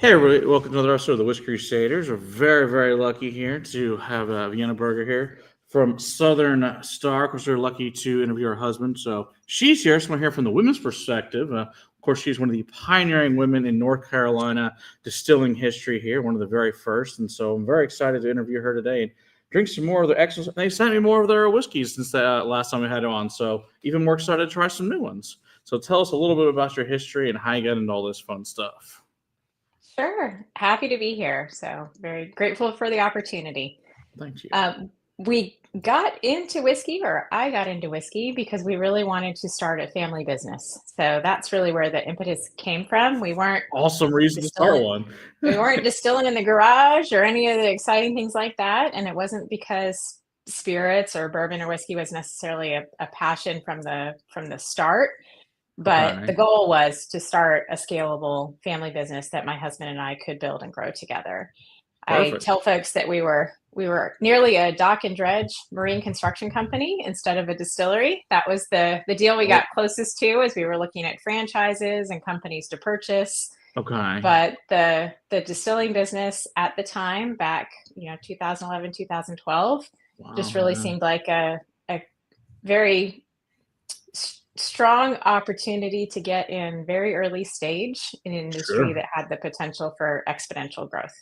Hey, everybody, welcome to another episode of the Whiskey Crusaders. We're very, very lucky here to have Vienna Barger here from Southern Star. Of course, we're lucky to interview her husband. So she's here. So I want to hear from the women's perspective. Of course, she's one of the pioneering women in North Carolina distilling history here, one of the very first. And so I'm very excited to interview her today and drink some more of their excellent. They sent me more of their whiskeys since the last time we had her on. So even more excited to try some new ones. So tell us a little bit about your history and how you got into all this fun stuff. Sure. Happy to be here. So very grateful for the opportunity. Thank you. We got into whiskey, or I got into whiskey, because we really wanted to start a family business. So that's really where the impetus came from. We weren't Awesome reason to start one. we weren't distilling in the garage or any of the exciting things like that. And it wasn't because spirits or bourbon or whiskey was necessarily a passion from the start. But Okay. the goal was to start a scalable family business that my husband and I could build and grow together. I Perfect. tell folks that we were nearly a dock and dredge marine construction company instead of a distillery. That was the deal we got closest to, as we were looking at franchises and companies to purchase. Okay. But the distilling business at the time, back 2011, 2012, Wow. just really seemed like a very strong opportunity to get in very early stage in an industry Sure. that had the potential for exponential growth.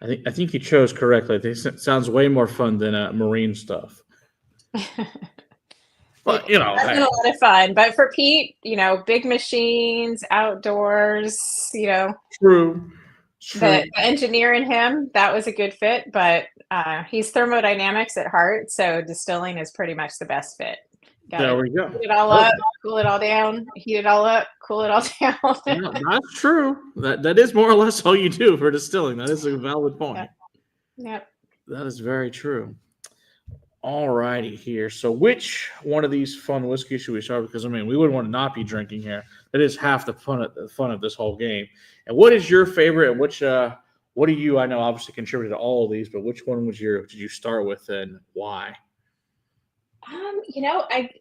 I think you chose correctly. I think it sounds way more fun than marine stuff. But It has been a lot of fun. But for Pete, big machines, outdoors, true. the engineer in him, that was a good fit. But he's thermodynamics at heart, so distilling is pretty much the best fit. There we go. Heat it all up, cool it all down, heat it all up, cool it all down. Yeah, that's true. That is more or less all you do for distilling. That is a valid point. Yep. That is very true. All righty here. So which one of these fun whiskeys should we start with? Because, we wouldn't want to not be drinking here. That is half the fun of this whole game. And what is your favorite, and what do you, I know, obviously contributed to all of these, but which one did you start with and why?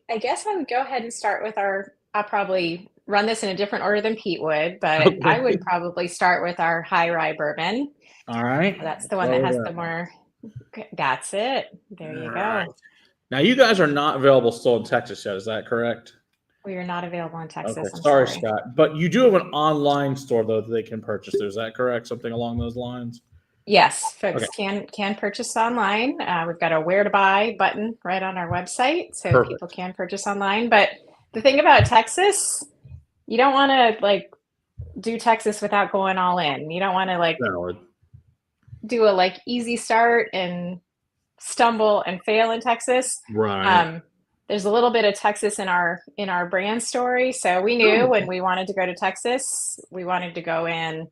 I guess I would go ahead and start with I'll probably run this in a different order than Pete would, but Okay. I would probably start with our high rye bourbon. All right. That's the one that has the more, that's it. There you go. Now, you guys are not available still in Texas yet. Is that correct? We are not available in Texas. Okay. I'm Sorry, sorry. Scott. But you do have an online store, though, that they can purchase there. Is that correct? Something along those lines? Yes, folks can purchase online. We've got a where to buy button right on our website, so Perfect. people can purchase online. But the thing about Texas, you don't want to do Texas without going all in. You don't want to do a easy start and stumble and fail in Texas. Right. There's a little bit of Texas in our brand story. So we knew when we wanted to go to Texas, we wanted to go in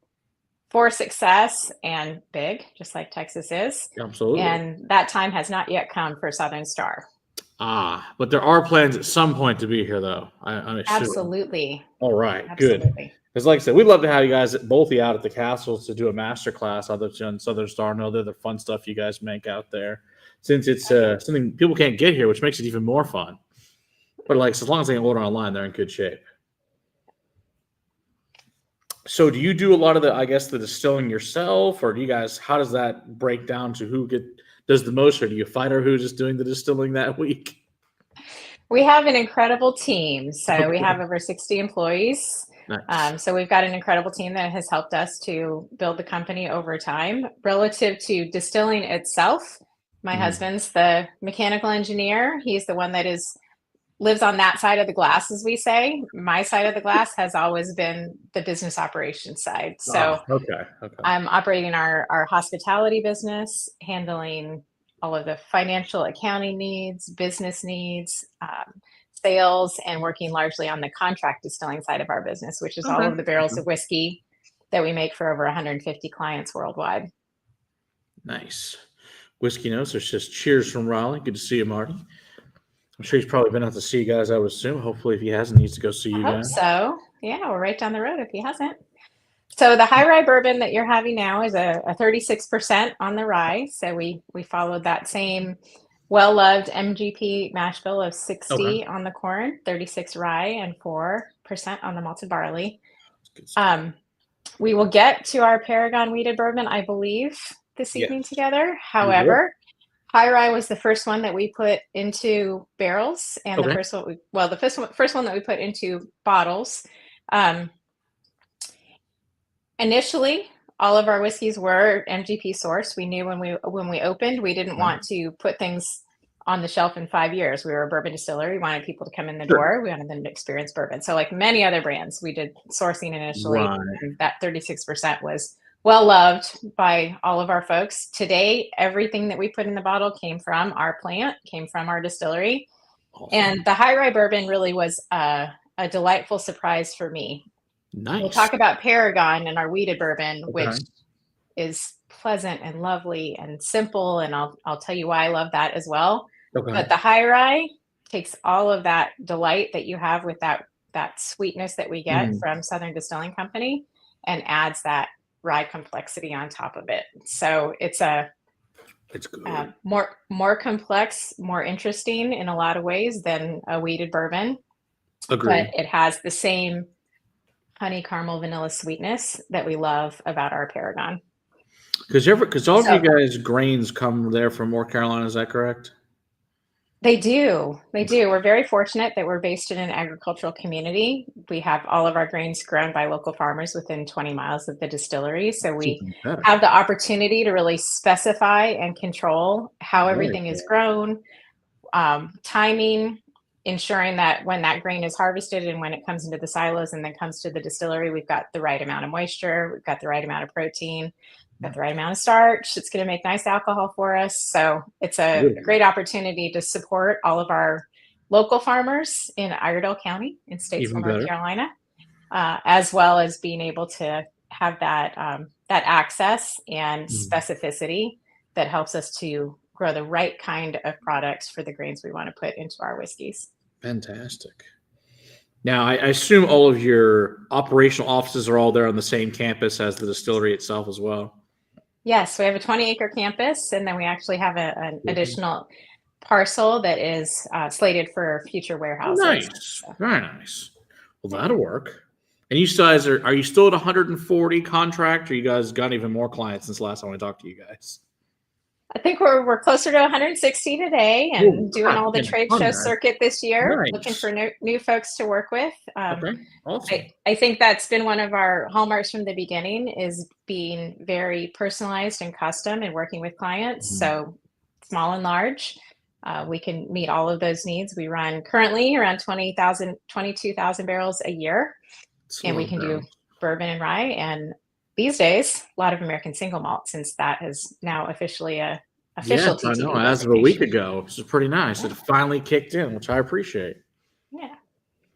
for success and big, just like Texas is. Absolutely. And that time has not yet come for Southern Star. But there are plans at some point to be here, though. I'm assuming. Absolutely. All right. Absolutely. Good. Because, like I said, we'd love to have you guys both out at the castles to do a master class on Southern Star and all the other fun stuff you guys make out there. Since it's something people can't get here, which makes it even more fun. But as long as they can order online, they're in good shape. So do you do a lot of the distilling yourself, or do you guys, how does that break down to who does the most, or do you fight over who's just doing the distilling that week? We have an incredible team. So we have over 60 employees. Nice. So we've got an incredible team that has helped us to build the company over time. Relative to distilling itself, my husband's the mechanical engineer. He's the one that lives on that side of the glass, as we say. My side of the glass has always been the business operations side. So I'm operating our hospitality business, handling all of the financial accounting needs, business needs, sales, and working largely on the contract distilling side of our business, which is all of the barrels of whiskey that we make for over 150 clients worldwide. Nice. Whiskey Notes, it's just cheers from Raleigh. Good to see you, Marty. I'm sure he's probably been out to see you guys, I would assume. Hopefully, if he hasn't, he needs to go see you guys. So. Yeah, we're right down the road if he hasn't. So the high rye bourbon that you're having now is a 36% on the rye. So we followed that same well-loved MGP mash bill of 60 on the corn, 36 rye, and 4% on the malted barley. We will get to our Paragon wheated bourbon, I believe, this evening together. However, High Rye was the first one that we put into barrels, and the first one that we put into bottles. Initially, all of our whiskeys were MGP sourced. We knew when we opened, we didn't want to put things on the shelf in 5 years. We were a bourbon distillery. We wanted people to come in the door. We wanted them to experience bourbon. So like many other brands, we did sourcing initially. And that 36% was well loved by all of our folks. Today, everything that we put in the bottle came from our plant, came from our distillery. Awesome. And the High Rye bourbon really was a delightful surprise for me. Nice. We'll talk about Paragon and our wheated bourbon, which is pleasant and lovely and simple. And I'll tell you why I love that as well. But the High Rye takes all of that delight that you have with that sweetness that we get from Southern Distilling Company and adds that rye complexity on top of it. So it's good. More complex, more interesting in a lot of ways than a wheated bourbon. Agreed. But it has the same honey, caramel, vanilla sweetness that we love about our Paragon. Because all of you guys' grains come there from North Carolina, is that correct? They do. We're very fortunate that we're based in an agricultural community. We have all of our grains grown by local farmers within 20 miles of the distillery. So we have the opportunity to really specify and control how everything is grown, timing, ensuring that when that grain is harvested and when it comes into the silos and then comes to the distillery, we've got the right amount of moisture, we've got the right amount of protein, got the right amount of starch. It's going to make nice alcohol for us. So it's a great opportunity to support all of our local farmers in Iredell County in Statesville, North Carolina, as well as being able to have that access and specificity that helps us to grow the right kind of products for the grains we want to put into our whiskeys. Fantastic. Now, I assume all of your operational offices are all there on the same campus as the distillery itself as well. Yes, we have a 20-acre campus, and then we actually have an additional parcel that is slated for future warehouses. Nice, very nice. Well, that'll work. And you guys are you still at 140 contract, or you guys got even more clients since last time I talked to you guys? I think we're closer to 160 today, and doing all the trade show circuit this year, looking for new folks to work with. Awesome. I think that's been one of our hallmarks from the beginning, is being very personalized and custom and working with clients. So small and large, we can meet all of those needs. We run currently around 22,000 barrels a year, and we can do bourbon and rye, and these days, a lot of American single malt, since that is now officially a official TTB. I know. As of a week ago, this is pretty nice. It finally kicked in, which I appreciate. Yeah.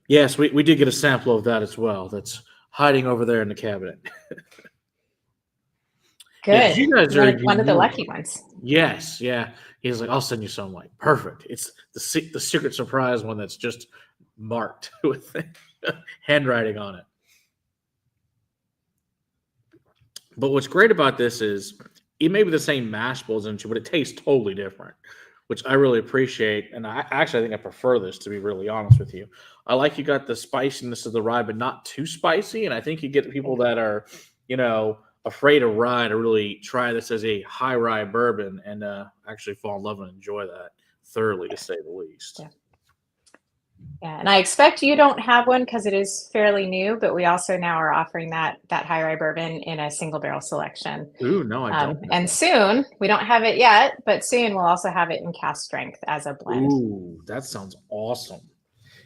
Yes, we did get a sample of that as well. That's hiding over there in the cabinet. Good. Yeah, you guys are one of the lucky ones. Yes. Yeah. He's like, I'll send you some. Like, perfect. It's the secret surprise one that's just marked with handwriting on it. But what's great about this is it may be the same mash bills into, but it tastes totally different, which I really appreciate. And I think I prefer this, to be really honest with you. I like you got the spiciness of the rye, but not too spicy. And I think you get people that are, afraid of rye to really try this as a high rye bourbon and actually fall in love and enjoy that thoroughly, to say the least. Yeah, and I expect you don't have one because it is fairly new, but we also now are offering that high rye bourbon in a single barrel selection. Ooh, no, I don't. And soon, we don't have it yet, but soon we'll also have it in cask strength as a blend. Ooh, that sounds awesome.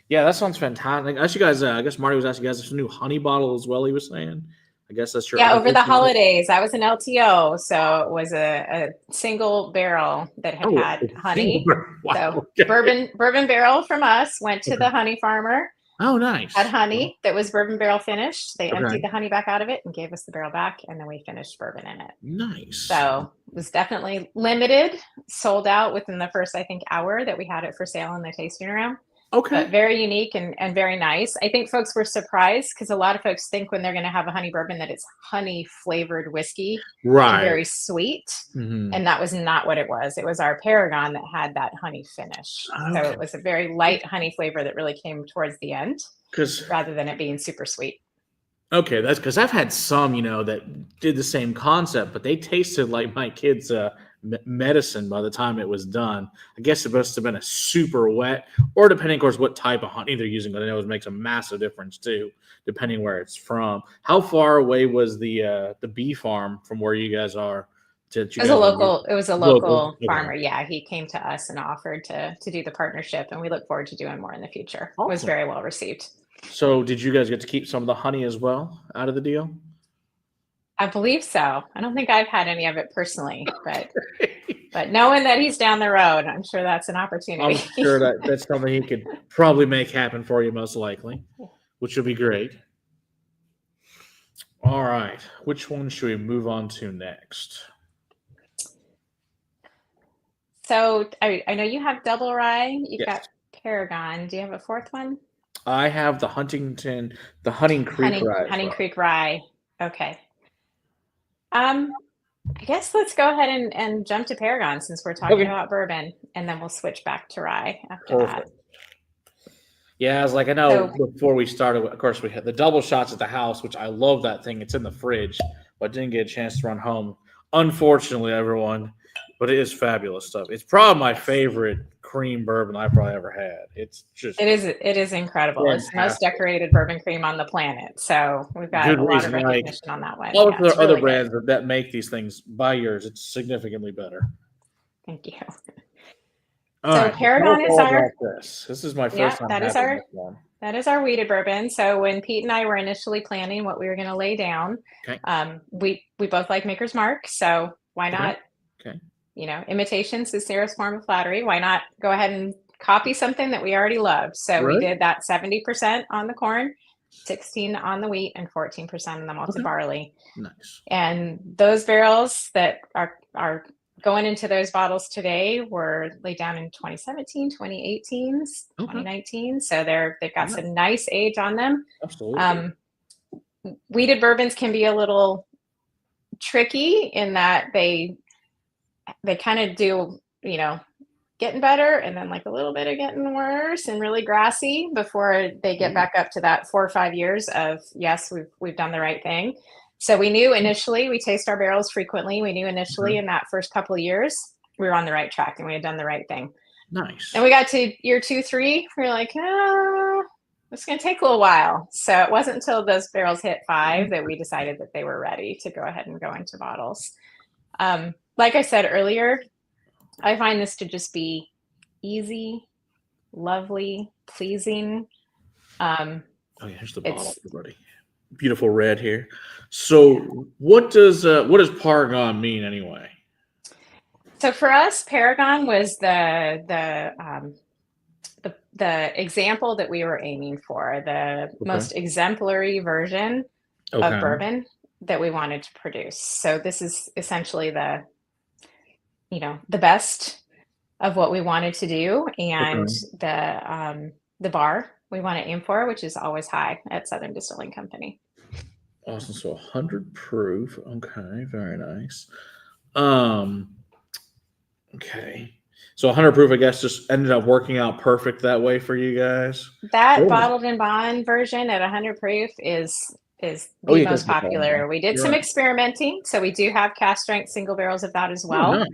Yeah, that sounds fantastic. As you guys, I guess Marty was asking you guys, there's a new honey bottle as well, he was saying. I guess that's your over the holidays. I was an LTO, so it was a single barrel that had honey. Wow. So bourbon barrel from us went to the honey farmer. Oh, nice. Had honey that was bourbon barrel finished. They emptied the honey back out of it and gave us the barrel back, and then we finished bourbon in it. Nice. So it was definitely limited, sold out within the first, I think, hour that we had it for sale in the tasting room. Okay. But very unique and very nice. I think folks were surprised because a lot of folks think when they're going to have a honey bourbon that it's honey flavored whiskey, right? Very sweet, and that was not what it was. It was our Paragon that had that honey finish. Okay. So it was a very light honey flavor that really came towards the end, rather than it being super sweet. Okay, that's because I've had some, that did the same concept, but they tasted like my kid's medicine by the time it was done. I guess it must have been a super wet, or depending, of course, what type of honey they're using, but I know it makes a massive difference too, depending where it's from. How far away was the bee farm from where you guys are? It was a local Okay. farmer. Yeah, he came to us and offered to do the partnership, and we look forward to doing more in the future. Awesome. It was very well received. So did you guys get to keep some of the honey as well out of the deal? I believe so. I don't think I've had any of it personally, but knowing that he's down the road, I'm sure that's an opportunity. I'm sure that's something he could probably make happen for you, most likely, which would be great. All right. Which one should we move on to next? So I know you have double rye. You've got Paragon. Do you have a fourth one? I have the Hunting Creek rye. Hunting Creek rye. Okay. I guess let's go ahead and jump to Paragon since we're talking about bourbon, and then we'll switch back to rye after that. Yeah, I was like, I know before we started, of course, we had the double shots at the house, which I love that thing. It's in the fridge, but didn't get a chance to run home. Unfortunately, everyone, but it is fabulous stuff. It's probably my favorite cream bourbon I've probably ever had. It's just it is incredible. Fantastic. It's the most decorated bourbon cream on the planet. So we've got a lot of recognition on that one. All of the other brands that make these things, buy yours. It's significantly better. Thank you. All so right, Paragon is our. This is my first time. That is our wheated bourbon. So when Pete and I were initially planning what we were going to lay down, we both like Maker's Mark. So why not? Okay. Imitation's the sincerest form of flattery. Why not go ahead and copy something that we already loved? So we did that 70% on the corn, 16 on the wheat, and 14% on the malted barley. Nice. And those barrels that are going into those bottles today were laid down in 2017, 2018, 2019. So they've got some nice age on them. Absolutely. Wheated bourbons can be a little tricky in that they kind of do, getting better and then like a little bit of getting worse and really grassy before they get back up to that 4 or 5 years of, yes, we've done the right thing. So we knew initially, we taste our barrels frequently. We knew initially in that first couple of years, we were on the right track and we had done the right thing. Nice. And we got to year 2, 3, we were like, it's going to take a little while. So it wasn't until those barrels hit 5 that we decided that they were ready to go ahead and go into bottles. Like I said earlier, I find this to just be easy, lovely, pleasing. Here's the bottle, everybody. Beautiful red here. So what does Paragon mean anyway? So for us, Paragon was the example that we were aiming for, the most exemplary version of bourbon that we wanted to produce. So this is essentially the best of what we wanted to do, and the bar we want to aim for, which is always high at Southern Distilling Company. Awesome. So 100 proof. Okay, very nice. Okay. So 100 proof, I guess, just ended up working out perfect that way for you guys. That bottled and bond version at 100 proof is the most popular. We did some experimenting, so we do have cast strength single barrels of that as well.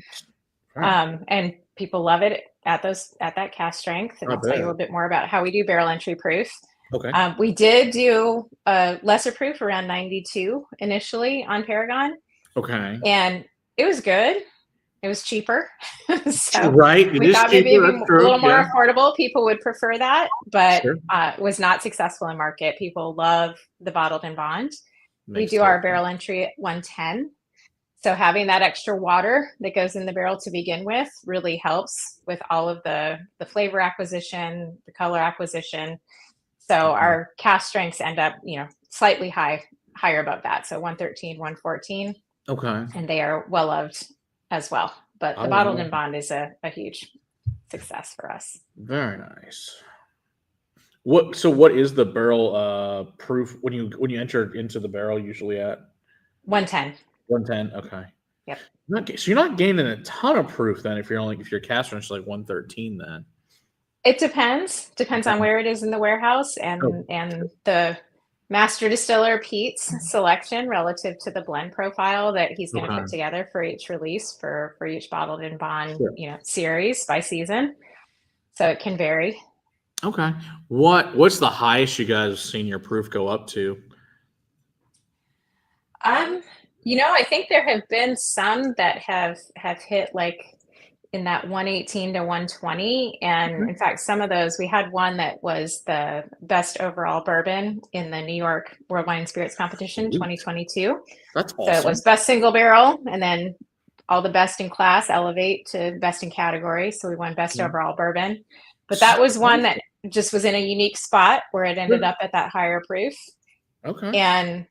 Nice. And people love it at that cast strength. And I'll tell you a little bit more about how we do barrel entry proof. Okay. We did do a lesser proof around 92 initially on Paragon. Okay. And it was good. It was cheaper. So we thought maybe a little more affordable. People would prefer that, but was not successful in market. People love the bottled and bond. We do our barrel entry at 110. So having that extra water that goes in the barrel to begin with really helps with all of the flavor acquisition, the color acquisition. So our cast strengths end up, slightly higher above that. So 113, 114. Okay. And they are well loved as well. But the bottled and bond is a huge success for us. Very nice. What is the barrel proof when you enter into the barrel usually at? 110. 110. Okay. Yep. So you're not gaining a ton of proof then if your cast strength is like 113 then. It depends. Depends on where it is in the warehouse and the master distiller Pete's selection relative to the blend profile that he's going to put together for each release for each bottled in bond, series by season. So it can vary. Okay. What's the highest you guys have seen your proof go up to? I think there have been some that have hit like in that 118 to 120. And in fact, some of those, we had one that was the best overall bourbon in the New York World Wine and Spirits Competition 2022. That's awesome. So it was best single barrel, and then all the best in class elevate to best in category. So we won best overall bourbon. But that was one that just was in a unique spot where it ended up at that higher proof. Okay. And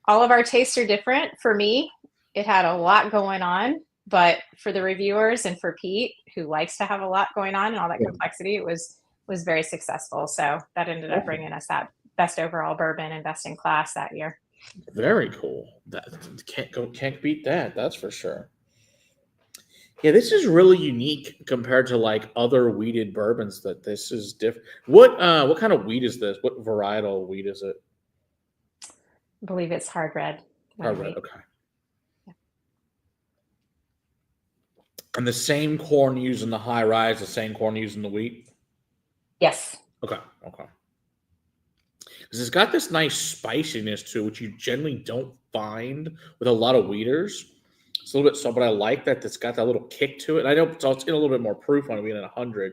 all of our tastes are different. For me, it had a lot going on. But for the reviewers and for Pete, who likes to have a lot going on and all that complexity, it was very successful. So that ended up bringing us that best overall bourbon and best in class that year. Very cool. That can't beat that. That's for sure. Yeah, this is really unique compared to like other wheated bourbons. That this is different. What kind of wheat is this? What varietal wheat is it? I believe it's hard red. Hard red. Okay. And the same corn used in the high rise, the same corn used in the wheat? Yes. Okay. Because it's got this nice spiciness to it, which you generally don't find with a lot of wheaters. It's a little bit so, but I like that it's got that little kick to it. I know it's in a little bit more proof on it being at 100,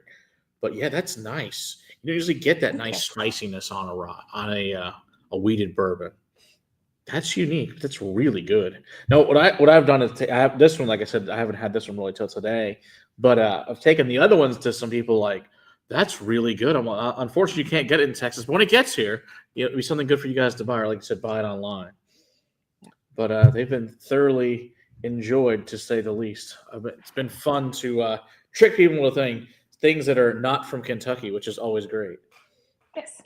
but yeah, that's nice. You don't usually get that nice spiciness on a wheated bourbon. That's unique. That's really good. Now, what I've done is I have this one. Like I said, I haven't had this one really till today, but I've taken the other ones to some people. Like, that's really good. Unfortunately, you can't get it in Texas, but when it gets here, it'll be something good for you guys to buy. Or like I said, buy it online. But they've been thoroughly enjoyed, to say the least. It's been fun to trick people with things that are not from Kentucky, which is always great. Yes.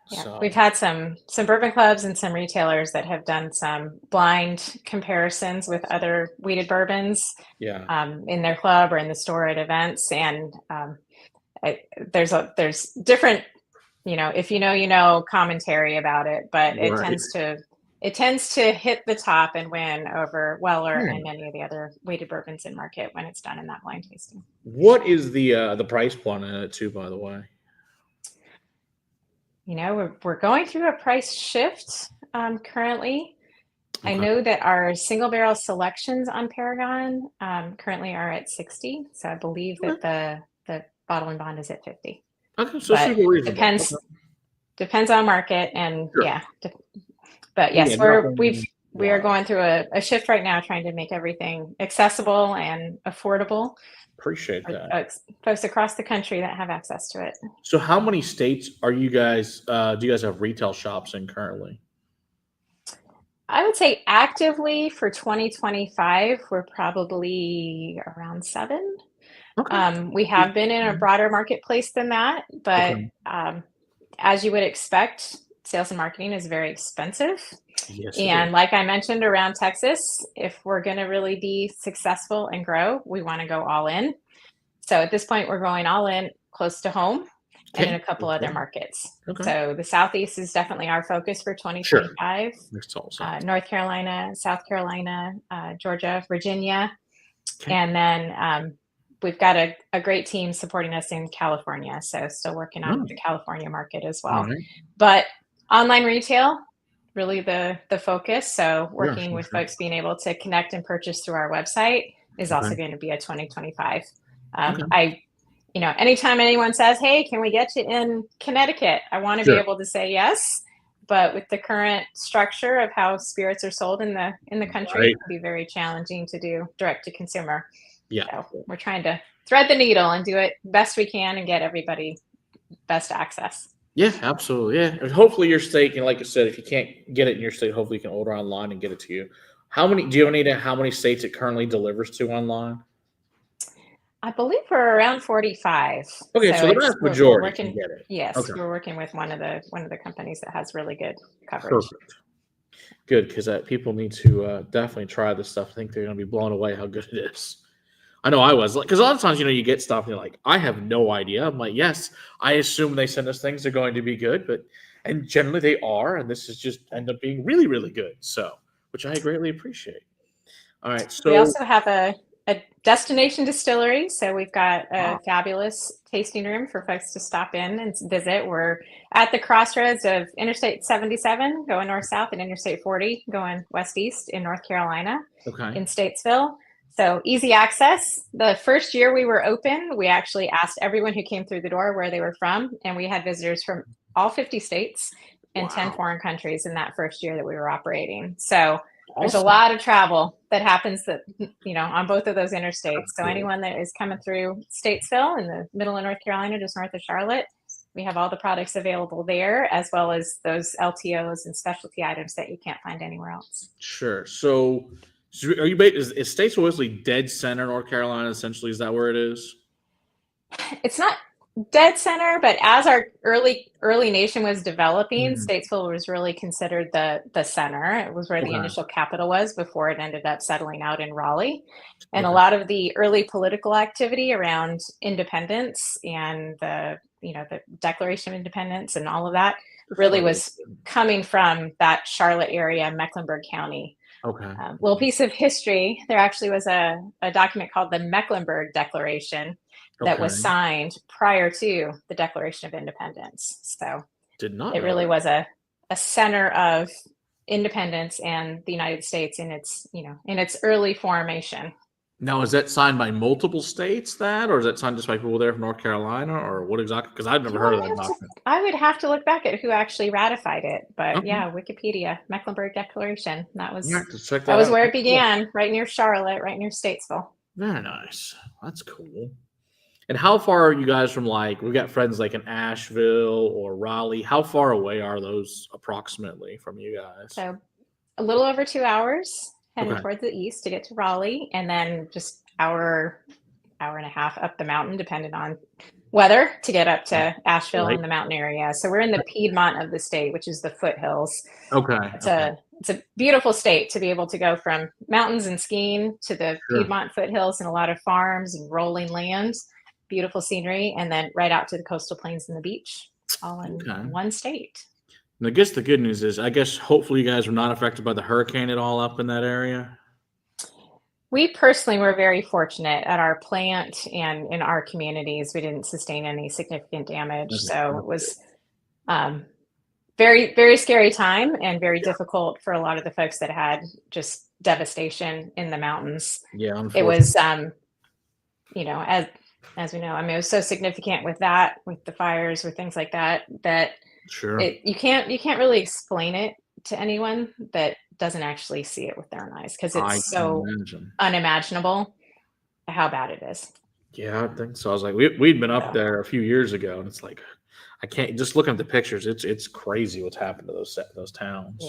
Yeah, so we've had some bourbon clubs and some retailers that have done some blind comparisons with other wheated bourbons in their club or in the store at events. And there's different, if commentary about it, but it tends to hit the top and win over Weller and any of the other wheated bourbons in market when it's done in that blind tasting. What is the price point on it too, by the way? We're going through a price shift currently. Okay. I know that our single barrel selections on Paragon currently are at 60. So I believe that the bottle and bond is at 50. Okay, so super reasonable. Depends on market and but yes, we are going through a shift right now, trying to make everything accessible and affordable. Appreciate that. Folks across the country that have access to it. So how many states are you guys, do you guys have retail shops in currently? I would say actively for 2025, we're probably around 7. Okay. We have been in a broader marketplace than that, but as you would expect, sales and marketing is very expensive. Yes, and like I mentioned around Texas, if we're going to really be successful and grow, we want to go all in. So at this point, we're going all in close to home and in a couple other markets. Okay. So the Southeast is definitely our focus for 2025. Sure. North Carolina, South Carolina, Georgia, Virginia. Okay. And then we've got a great team supporting us in California. So still working on the California market as well. Right. But online retail, really the focus. So working with folks being able to connect and purchase through our website is also going to be a 2025. Anytime anyone says, hey, can we get you in Connecticut? I want to be able to say yes. But with the current structure of how spirits are sold in the country, it can be very challenging to do direct to consumer. Yeah. So we're trying to thread the needle and do it best we can and get everybody best access. Yeah, absolutely. Yeah. And hopefully your state, like I said, if you can't get it in your state, hopefully you can order online and get it to you. How many states it currently delivers to online? I believe we're around 45. Okay, so the vast majority can get it. Yes, okay. We're working with one of the companies that has really good coverage. Perfect. Good, because people need to definitely try this stuff. I think they're going to be blown away how good it is. I know I was, because a lot of times, you get stuff and you're like, I have no idea. I'm like, yes, I assume they send us things, they're going to be good, but And generally they are, and this is just end up being really, really good. So, which I greatly appreciate. All right. So we also have a destination distillery. So we've got a fabulous tasting room for folks to stop in and visit. We're at the crossroads of Interstate 77 going north-south and Interstate 40 going west-east in North Carolina in Statesville. So easy access. The first year we were open, we actually asked everyone who came through the door where they were from. And we had visitors from all 50 states and 10 foreign countries in that first year that we were operating. So there's a lot of travel that happens that, on both of those interstates. So anyone that is coming through Statesville in the middle of North Carolina, just north of Charlotte, we have all the products available there, as well as those LTOs and specialty items that you can't find anywhere else. Sure. So are you based, is Statesville Wesley dead center North Carolina, essentially? Is that where it is? It's not dead center, but as our early nation was developing, Statesville was really considered the center. It was where the initial capital was before it ended up settling out in Raleigh. And a lot of the early political activity around independence and the Declaration of Independence and all of that really was coming from that Charlotte area, Mecklenburg County. Little piece of history, there actually was a document called the Mecklenburg Declaration that was signed prior to the Declaration of Independence. So it really was a center of independence and the United States in its early formation. Now, is that signed by multiple states or is that signed just by people there from North Carolina, or what exactly? Because I've never heard of that document. I would have to look back at who actually ratified it, but Wikipedia, Mecklenburg Declaration. That was where it began, right near Charlotte, right near Statesville. Very nice. That's cool. And how far are you guys from, we've got friends like in Asheville or Raleigh. How far away are those approximately from you guys? So a little over 2 hours heading towards the east to get to Raleigh, and then just hour and a half up the mountain, depending on weather, to get up to Asheville in the mountain area. So we're in the Piedmont of the state, which is the foothills. It's a beautiful state to be able to go from mountains and skiing to the Piedmont foothills and a lot of farms and rolling lands. Beautiful scenery, and then right out to the coastal plains and the beach, all in one state. And I guess the good news is, hopefully you guys were not affected by the hurricane at all up in that area. We personally were very fortunate at our plant and in our communities. We didn't sustain any significant damage. So it was very, very scary time and very difficult for a lot of the folks that had just devastation in the mountains. Yeah, it was, as we know, it was so significant with the fires, with things like that, you can't really explain it to anyone that doesn't actually see it with their own eyes, because it's so unimaginable how bad it is. Yeah, I think so. I was like, we'd been up there a few years ago, and it's like, I can't, just looking at the pictures, it's crazy what's happened to those towns.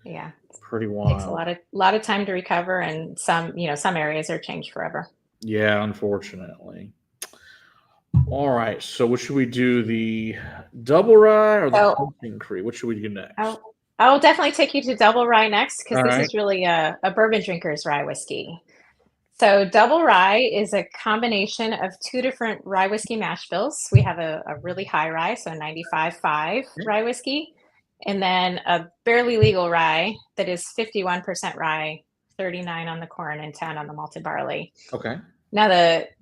Yeah. Pretty wild. It takes a lot of time to recover, and some areas are changed forever. Yeah, unfortunately. All right, so what should we do? The double rye or the Hunting Creek? What should we do next? I'll definitely take you to double rye next, because this is really a bourbon drinker's rye whiskey. So double rye is a combination of two different rye whiskey mash bills. We have a really high rye, so 95.5 rye whiskey, and then a barely legal rye that is 51% rye, 39 on the corn, and 10 on the malted barley. Now,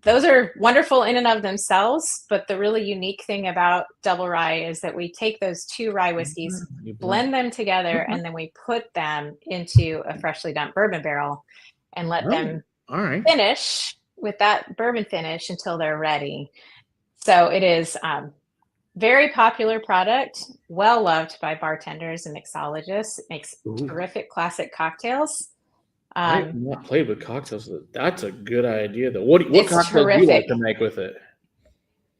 those are wonderful in and of themselves, but the really unique thing about double rye is that we take those two rye whiskeys, blend them together, and then we put them into a freshly dumped bourbon barrel and let them finish with that bourbon finish until they're ready. So it is very popular product, well loved by bartenders and mixologists. It makes terrific classic cocktails. I've not played with cocktails. That's a good idea, though. What cocktails do you like to make with it?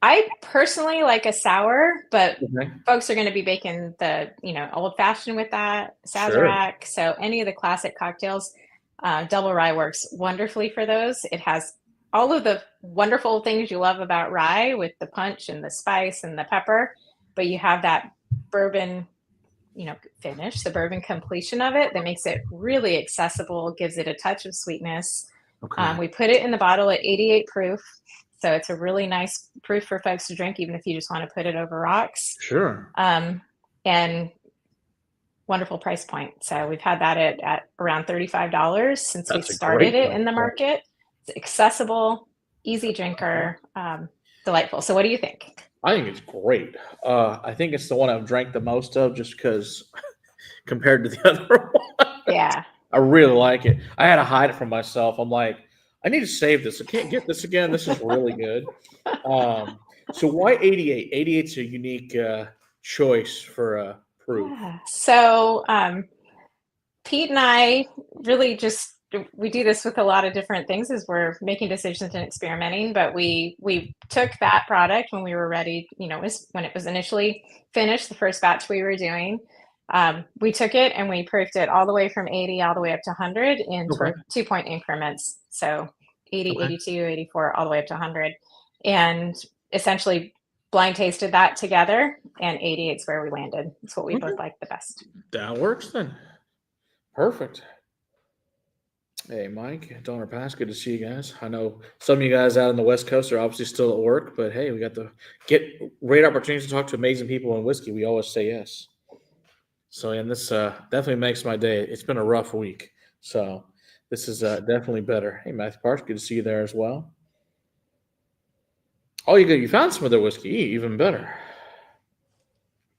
I personally like a sour, but folks are going to be making the old fashioned with that, Sazerac. So any of the classic cocktails, double rye works wonderfully for those. It has all of the wonderful things you love about rye, with the punch and the spice and the pepper, but you have that bourbon finish, the bourbon completion of it, that makes it really accessible, gives it a touch of sweetness. We put it in the bottle at 88 proof, so it's a really nice proof for folks to drink, even if you just want to put it over rocks. and wonderful price point. So we've had that at around $35 since we started it in the market. It's accessible, easy drinker, delightful. So what do you think? I think it's great. I think it's the one I've drank the most of just because compared to the other one. Yeah. I really like it. I had to hide it from myself. I'm like, I need to save this. I can't get this again. This is really good. So why 88? 88's a unique choice for proof. Yeah. So Pete and I really we do this with a lot of different things as we're making decisions and experimenting, but we took that product when we were ready, when it was initially finished, the first batch we were doing. We took it and we proofed it all the way from 80 all the way up to 100 in 2-point increments. So 80, 82, 84, all the way up to 100. And essentially blind tasted that together, and 88 is where we landed. It's what we both like the best. That works then. Perfect. Hey, Mike, Donor Pass, good to see you guys. I know some of you guys out on the West Coast are obviously still at work, but hey, we got to get great opportunities to talk to amazing people in whiskey. We always say yes. So, and this definitely makes my day. It's been a rough week, so this is definitely better. Hey, Matthew Parks, good to see you there as well. Oh, you found some of their whiskey, even better.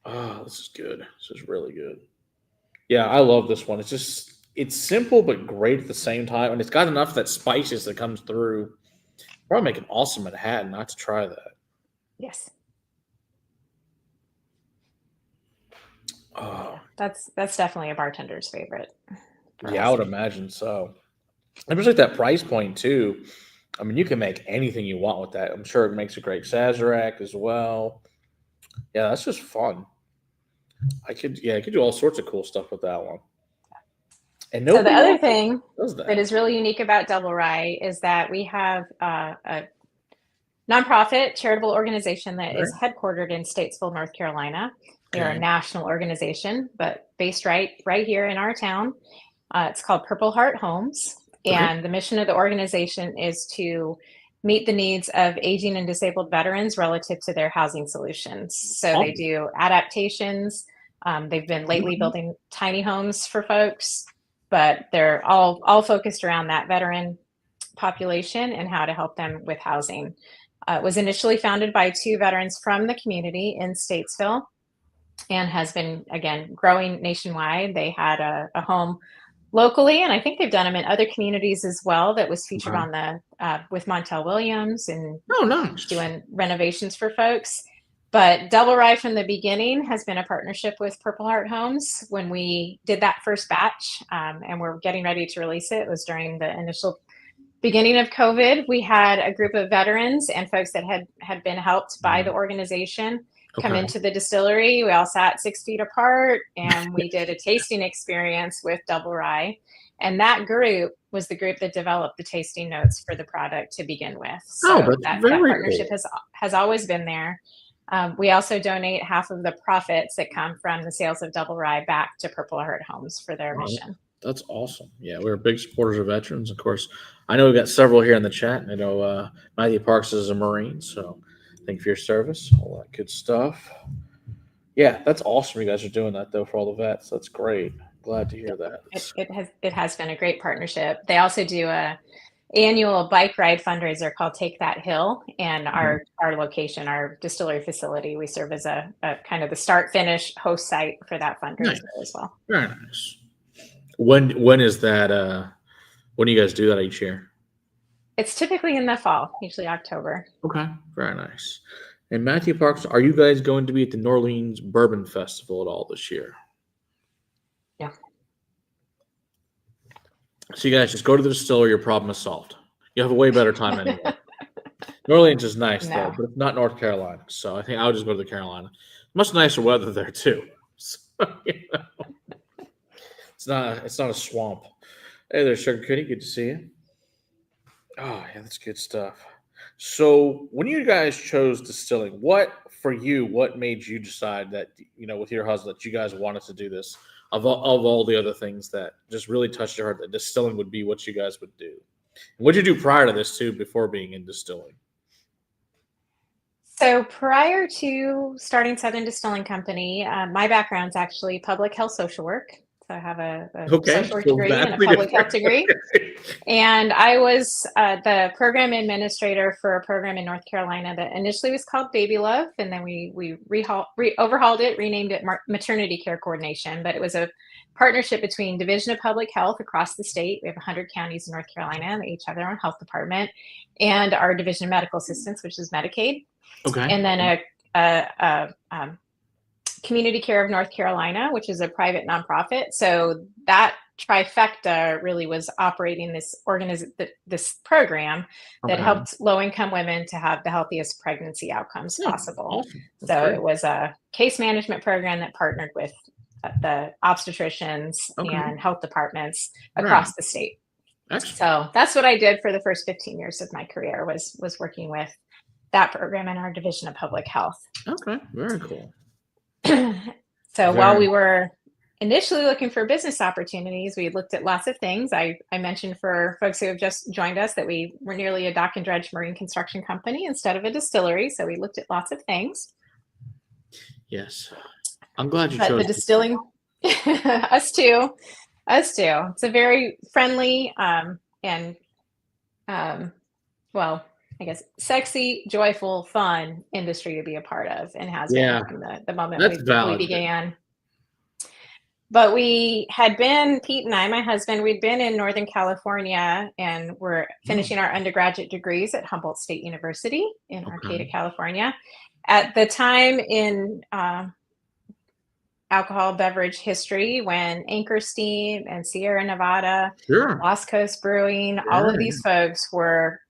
Oh, this is good. This is really good. Yeah, I love this one. It's simple but great at the same time, and it's got enough of that spices that comes through. Probably make an awesome Manhattan. Not to try that. Yes. Oh, that's definitely a bartender's favorite. Yeah, I would imagine so. It was like that price point too. I mean, you can make anything you want with that. I'm sure it makes a great Sazerac as well. Yeah, that's just fun. I could do all sorts of cool stuff with that one. And so the other thing that is really unique about Double Rye is that we have a nonprofit charitable organization that is headquartered in Statesville, North Carolina. They're a national organization, but based right here in our town. It's called Purple Heart Homes. And the mission of the organization is to meet the needs of aging and disabled veterans relative to their housing solutions. So they do adaptations. They've been lately building tiny homes for folks, but they're all focused around that veteran population and how to help them with housing. It was initially founded by 2 veterans from the community in Statesville and has been, again, growing nationwide. They had a home locally, and I think they've done them in other communities as well. That was featured on the with Montel Williams and doing renovations for folks. But Double Rye from the beginning has been a partnership with Purple Heart Homes. When we did that first batch, and we're getting ready to release it, it was during the initial beginning of COVID. We had a group of veterans and folks that had been helped by the organization come into the distillery. We all sat 6 feet apart and we did a tasting experience with Double Rye. And that group was the group that developed the tasting notes for the product to begin with. So that partnership has always been there. We also donate half of the profits that come from the sales of Double Rye back to Purple Heart Homes for their mission. That's awesome. Yeah, we're big supporters of veterans. Of course, I know we've got several here in the chat. I know Matthew Parks is a Marine, so thank you for your service. All that good stuff. Yeah, that's awesome. You guys are doing that though for all the vets. That's great. Glad to hear that. It has been a great partnership. They also do a annual bike ride fundraiser called Take That Hill, and our location, our distillery facility, we serve as a kind of the start finish host site for that fundraiser as well. Very nice. When is that? When do you guys do that each year? It's typically in the fall, usually October. Okay, very nice. And Matthew Parks, are you guys going to be at the New Orleans Bourbon Festival at all this year? Yeah. So you guys just go to the distillery, your problem is solved. You'll have a way better time anyway. New Orleans is nice though, but it's not North Carolina. So I think I would just go to the Carolina. Much nicer weather there too. So, it's not a swamp. Hey there, Sugar Kitty. Good to see you. Oh, yeah, that's good stuff. So when you guys chose distilling, what made you decide that, with your husband, that you guys wanted to do this of all the other things that just really touched your heart, that distilling would be what you guys would do? And what did you do prior to this too, before being in distilling? So prior to starting Southern Distilling Company, my background's actually public health social work. So I have a social work degree and a public health degree. And I was the program administrator for a program in North Carolina that initially was called Baby Love, and then we overhauled it, renamed it Maternity Care Coordination. But it was a partnership between Division of Public Health across the state. We have 100 counties in North Carolina, and they each have their own health department, and our Division of Medical Assistance, which is Medicaid. Okay. And then a Community Care of North Carolina, which is a private nonprofit. So that trifecta really was operating this program that helped low-income women to have the healthiest pregnancy outcomes possible. Awesome. So great. It was a case management program that partnered with the obstetricians and health departments across the state. Excellent. So that's what I did for the first 15 years of my career was working with that program in our Division of Public Health. Okay, very cool. While we were initially looking for business opportunities, we looked at lots of things. I mentioned for folks who have just joined us that we were nearly a dock and dredge marine construction company instead of a distillery. So we looked at lots of things. Yes. I'm glad you chose the distilling. Us too. It's a very friendly I guess sexy, joyful, fun industry to be a part of, and has been from the moment we began. But we had been, Pete and I, my husband, we'd been in Northern California, and we're finishing our undergraduate degrees at Humboldt State University in Arcata, California. At the time in alcohol beverage history, when Anchor Steam and Sierra Nevada, Lost Coast Brewing, all of these folks were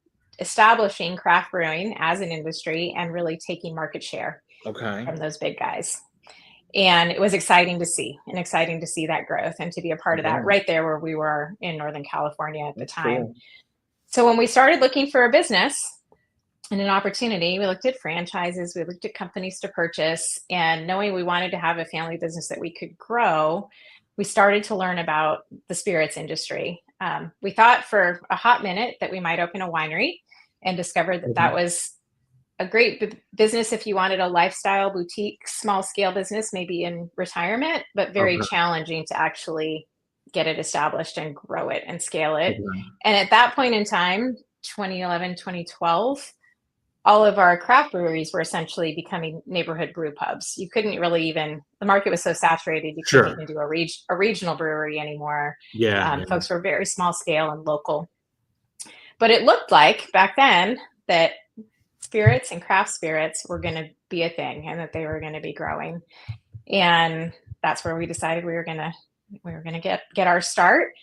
establishing craft brewing as an industry and really taking market share from those big guys. And it was exciting to see that growth and to be a part of that right there where we were in Northern California at the time. Cool. So when we started looking for a business and an opportunity, we looked at franchises, we looked at companies to purchase, and knowing we wanted to have a family business that we could grow, we started to learn about the spirits industry. We thought for a hot minute that we might open a winery, and discovered that that was a great business if you wanted a lifestyle boutique, small scale business, maybe in retirement, but very challenging to actually get it established and grow it and scale it. And at that point in time, 2011, 2012, all of our craft breweries were essentially becoming neighborhood brew pubs. You couldn't really even, the market was so saturated, you couldn't even do a regional brewery anymore. Folks were very small scale and local. But it looked like back then that spirits and craft spirits were going to be a thing, and that they were going to be growing. And that's where we decided we were going to get our start.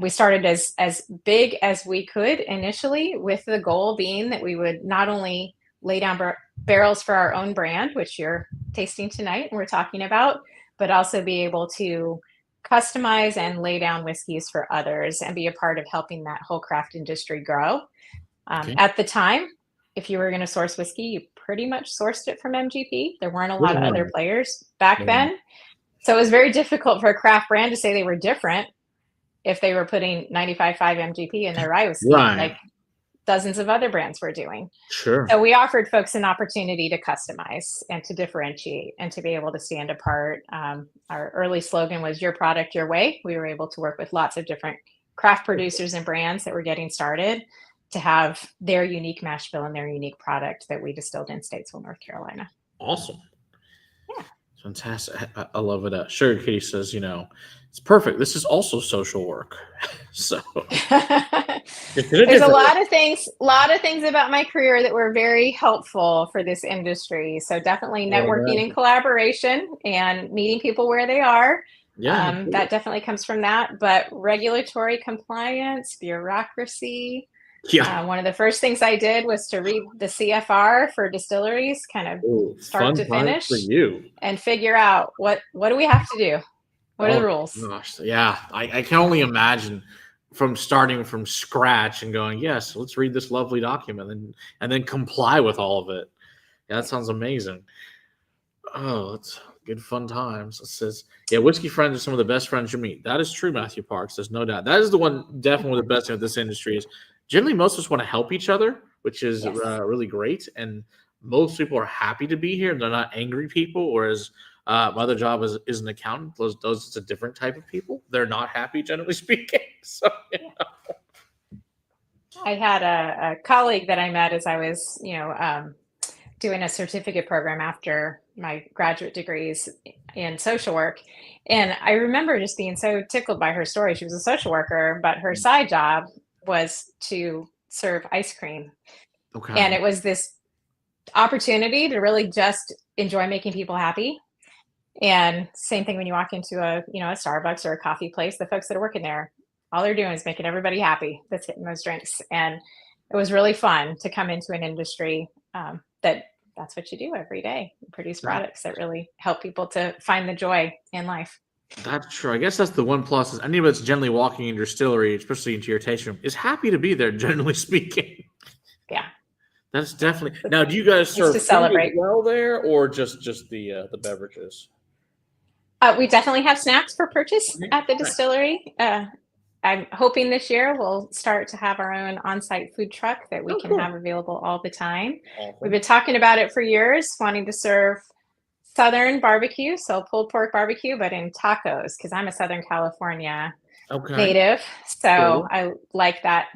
We started as big as we could initially, with the goal being that we would not only lay down barrels for our own brand, which you're tasting tonight and we're talking about, but also be able to customize and lay down whiskeys for others and be a part of helping that whole craft industry grow. At the time, if you were going to source whiskey, you pretty much sourced it from MGP. There weren't a lot of other players back then. So it was very difficult for a craft brand to say they were different if they were putting 95.5 MGP in their rye whiskey, like dozens of other brands were doing. So we offered folks an opportunity to customize and to differentiate and to be able to stand apart. Our early slogan was "Your product, your way." We were able to work with lots of different craft producers and brands that were getting started to have their unique mash bill and their unique product that we distilled in Statesville, North Carolina. Awesome. Yeah. Fantastic. I love it. Sugar Kitty says, it's perfect. This is also social work. So there's a lot of things about my career that were very helpful for this industry. So definitely networking and collaboration and meeting people where they are. That definitely comes from that. But regulatory compliance, bureaucracy. One of the first things I did was to read the CFR for distilleries, kind of start to finish, for you, and figure out what do we have to do? What are the rules? Gosh. Yeah, I can only imagine from starting from scratch and going, yes, let's read this lovely document and then comply with all of it. Yeah, that sounds amazing. Oh, it's good fun times. It says, whiskey friends are some of the best friends you meet. That is true, Matthew Parks. There's no doubt. That is the one, definitely the best thing of this industry is generally most of us want to help each other, which is really great. And most people are happy to be here. They're not angry people. Whereas my other job is an accountant. Those it's a different type of people. They're not happy, generally speaking. So I had a colleague that I met as I was, doing a certificate program after my graduate degrees in social work. And I remember just being so tickled by her story. She was a social worker, but her side job was to serve ice cream. Okay. And it was this opportunity to really just enjoy making people happy. And same thing when you walk into a Starbucks or a coffee place, the folks that are working there, all they're doing is making everybody happy that's getting those drinks. And it was really fun to come into an industry that's what you do every day. You produce products that really help people to find the joy in life. That's true. I guess that's the one plus is anybody that's generally walking in your distillery, especially into your tasting room, is happy to be there, generally speaking. Yeah. That's definitely. Now, do you guys serve to celebrate food as well there, or just the beverages? We definitely have snacks for purchase at the distillery. I'm hoping this year we'll start to have our own on-site food truck that we can have available all the time. Awesome. We've been talking about it for years, wanting to serve Southern barbecue, so pulled pork barbecue, but in tacos, because I'm a Southern California native. So I like that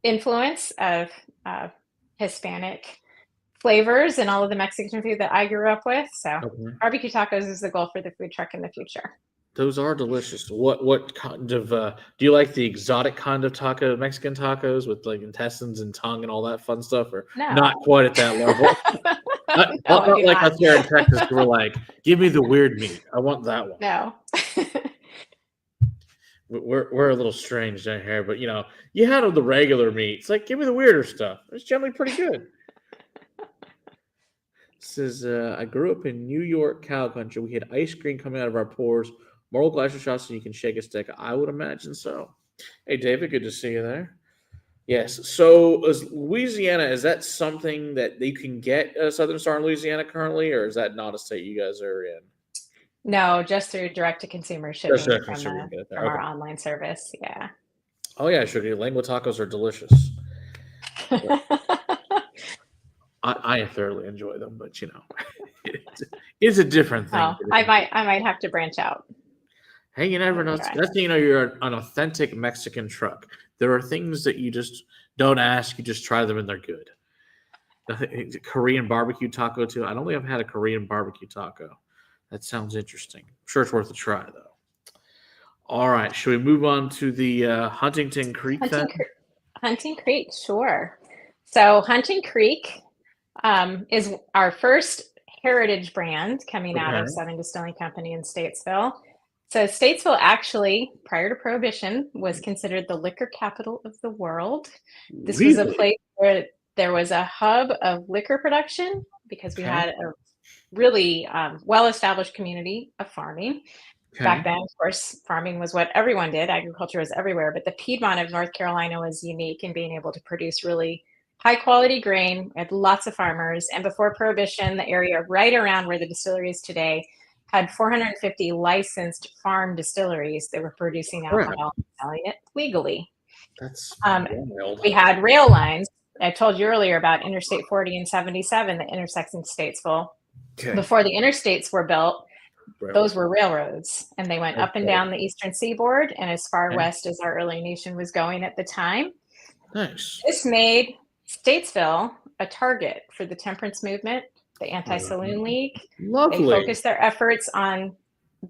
influence of Hispanic flavors and all of the Mexican food that I grew up with. So barbecue tacos is the goal for the food truck in the future. Those are delicious. What kind of do you like the exotic kind of taco, Mexican tacos with like intestines and tongue and all that fun stuff, or not quite at that level? Not like us here in Texas, we're like, give me the weird meat. I want that one. No. We're a little strange down here, but you had the regular meat. It's like, give me the weirder stuff. It's generally pretty good. It says, I grew up in New York, cow country. We had ice cream coming out of our pores. More glass of shots, and you can shake a stick. I would imagine so. Hey, David, good to see you there. Yes. So, Louisiana, is that something that you can get Southern Star in Louisiana currently, or is that not a state you guys are in? No, just through direct-to-consumer shipping from our online service. Yeah. Oh, yeah, sugar. Lengua tacos are delicious. I thoroughly enjoy them, but it's a different thing. Oh, I might have to branch out. Hey, you never know. That's you're an authentic Mexican truck. There are things that you just don't ask; you just try them, and they're good. Korean barbecue taco too. I don't think I've had a Korean barbecue taco. That sounds interesting. I'm sure it's worth a try, though. All right, should we move on to the Huntington Creek? Hunting Creek, sure. So Hunting Creek is our first heritage brand coming out of Southern Distilling Company in Statesville. So Statesville actually, prior to Prohibition, was considered the liquor capital of the world. This was a place where there was a hub of liquor production because we had a really well-established community of farming. Back then, of course, farming was what everyone did. Agriculture was everywhere. But the Piedmont of North Carolina was unique in being able to produce really high-quality grain. We had lots of farmers. And before Prohibition, the area right around where the distillery is today had 450 licensed farm distilleries that were producing alcohol and selling it legally. That's we had rail lines. I told you earlier about Interstate 40 and 77 that intersects in Statesville. Before the interstates were built, those were railroads, and they went up and down the eastern seaboard and as far west as our early nation was going at the time. Nice. This made Statesville a target for the temperance movement, the Anti-Saloon League. Lovely. They focused their efforts on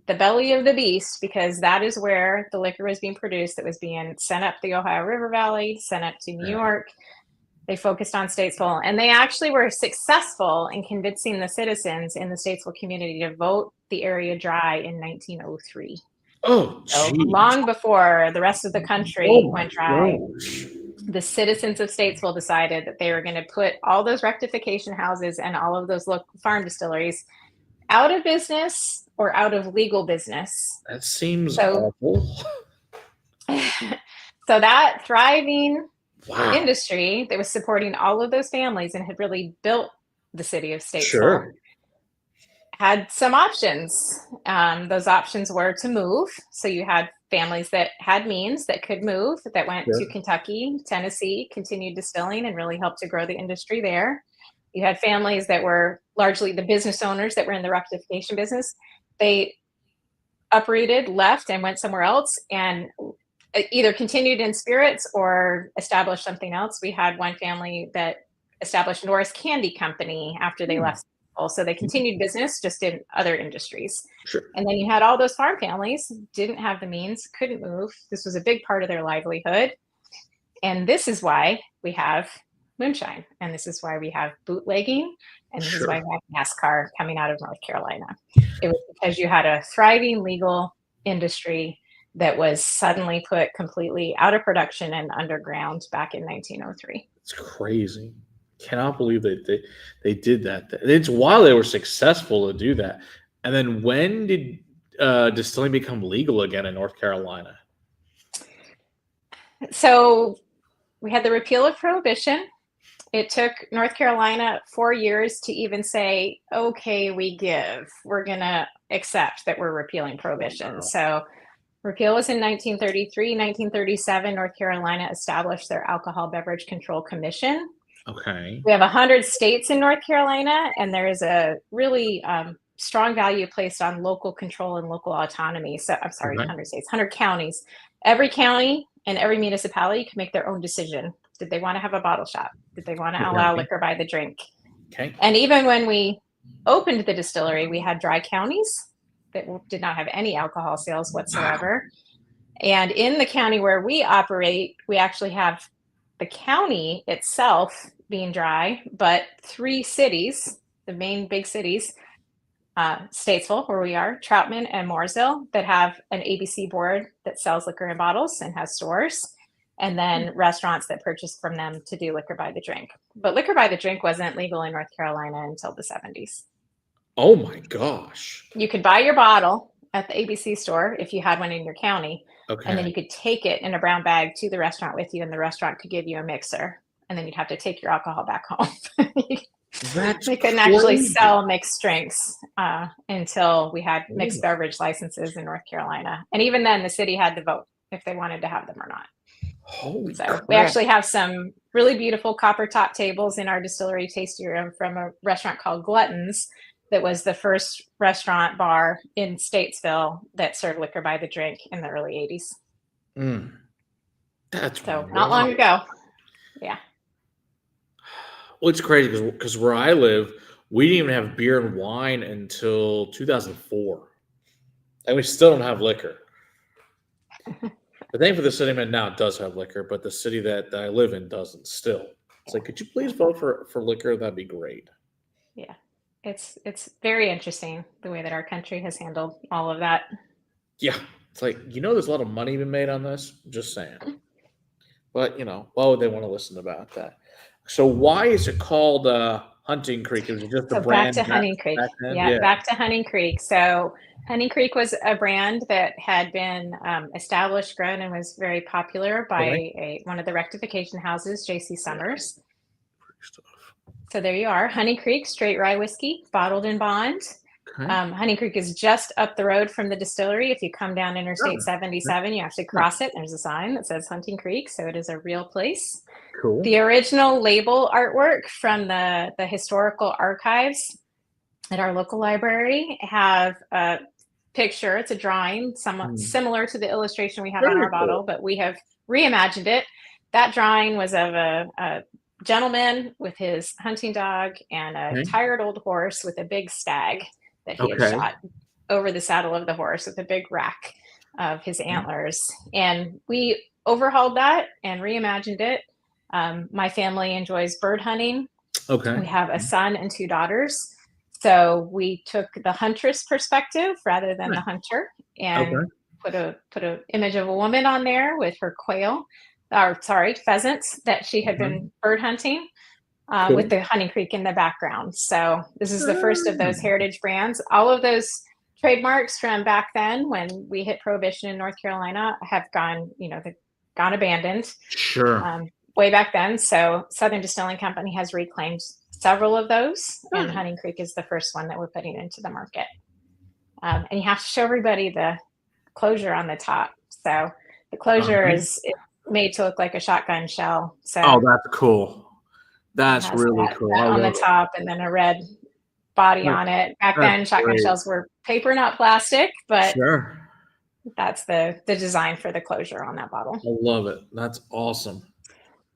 the belly of the beast because that is where the liquor was being produced that was being sent up the Ohio River Valley, sent up to New York. They focused on Statesville, and they actually were successful in convincing the citizens in the Statesville community to vote the area dry in 1903. Oh, so long before the rest of the country went dry. The citizens of Statesville decided that they were going to put all those rectification houses and all of those local farm distilleries out of business or out of legal business. That seems awful. So that thriving industry that was supporting all of those families and had really built the city of Statesville had some options. Those options were to move. So you had families that had means that could move, that went to Kentucky, Tennessee, continued distilling and really helped to grow the industry there. You had families that were largely the business owners that were in the rectification business. They uprooted, left, and went somewhere else, and either continued in spirits or established something else. We had one family that established Norris Candy Company after they left. So they continued business, just in other industries. Sure. And then you had all those farm families, didn't have the means, couldn't move. This was a big part of their livelihood. And this is why we have moonshine. And this is why we have bootlegging. And this is why we have NASCAR coming out of North Carolina. It was because you had a thriving legal industry that was suddenly put completely out of production and underground back in 1903. It's crazy. Cannot believe that they did that. It's while they were successful to do that. And then when did distilling become legal again in North Carolina? So we had the repeal of Prohibition. It took North Carolina 4 years to even say, okay, we're going to accept that we're repealing Prohibition. Wow. So repeal was in 1933. 1937, North Carolina established their Alcohol Beverage Control Commission. Okay. We have 100 states in North Carolina, and there is a really strong value placed on local control and local autonomy. So I'm sorry, 100 states, 100 counties. Every county and every municipality can make their own decision. Did they want to have a bottle shop? Did they want to allow liquor by the drink? Okay. And even when we opened the distillery, we had dry counties that did not have any alcohol sales whatsoever. Wow. And in the county where we operate, we actually have the county itself being dry, but 3 cities, the main big cities, Statesville, where we are, Troutman, and Mooresville, that have an ABC board that sells liquor in bottles and has stores, and then restaurants that purchase from them to do liquor by the drink. But liquor by the drink wasn't legal in North Carolina until the 70s. Oh my gosh. You could buy your bottle at the ABC store if you had one in your county. Okay. And then you could take it in a brown bag to the restaurant with you, and the restaurant could give you a mixer, and then you'd have to take your alcohol back home. They couldn't actually sell mixed drinks until we had mixed beverage licenses in North Carolina. And even then, the city had to vote if they wanted to have them or not. Holy so crap. We actually have some really beautiful copper top tables in our distillery tasting room from a restaurant called Glutton's. That was the first restaurant bar in Statesville that served liquor by the drink in the early 80s. That's so wild. Not long ago. Yeah. Well, it's crazy because where I live, we didn't even have beer and wine until 2004. And we still don't have liquor. But thankfully, the city now does have liquor, but the city that I live in doesn't still. It's like, could you please vote for liquor? That'd be great. Yeah. It's very interesting the way that our country has handled all of that. Yeah. It's like, there's a lot of money been made on this. Just saying. But, why would they want to listen about that? So why is it called Hunting Creek? Is it just a brand? Back to Hunting Creek. Back to Hunting Creek. So Hunting Creek was a brand that had been established, grown, and was very popular by one of the rectification houses, J.C. Summers. So there you are, Hunting Creek straight rye whiskey, bottled in bond. Okay. Hunting Creek is just up the road from the distillery. If you come down Interstate 77, you actually cross it. There's a sign that says Hunting Creek, so it is a real place. Cool. The original label artwork from the historical archives at our local library have a picture. It's a drawing, somewhat similar to the illustration we have on our bottle, but we have reimagined it. That drawing was of a gentleman with his hunting dog and a tired old horse with a big stag that he had shot over the saddle of the horse with a big rack of his antlers. And we overhauled that and reimagined it. My family enjoys bird hunting. We have a son and 2 daughters. So we took the huntress perspective rather than the hunter, and put a image of a woman on there with her pheasants that she had been bird hunting with the Hunting Creek in the background. So this is the first of those heritage brands. All of those trademarks from back then when we hit Prohibition in North Carolina have gone, they've gone abandoned. Sure. Way back then. So Southern Distilling Company has reclaimed several of those, and Hunting Creek is the first one that we're putting into the market. And you have to show everybody the closure on the top. So the closure is made to look like a shotgun shell. So that's cool. That's really cool. That on the top, and then a red body on it. Back then, shotgun shells were paper, not plastic, but sure. that's the design for the closure on that bottle. I love it. That's awesome.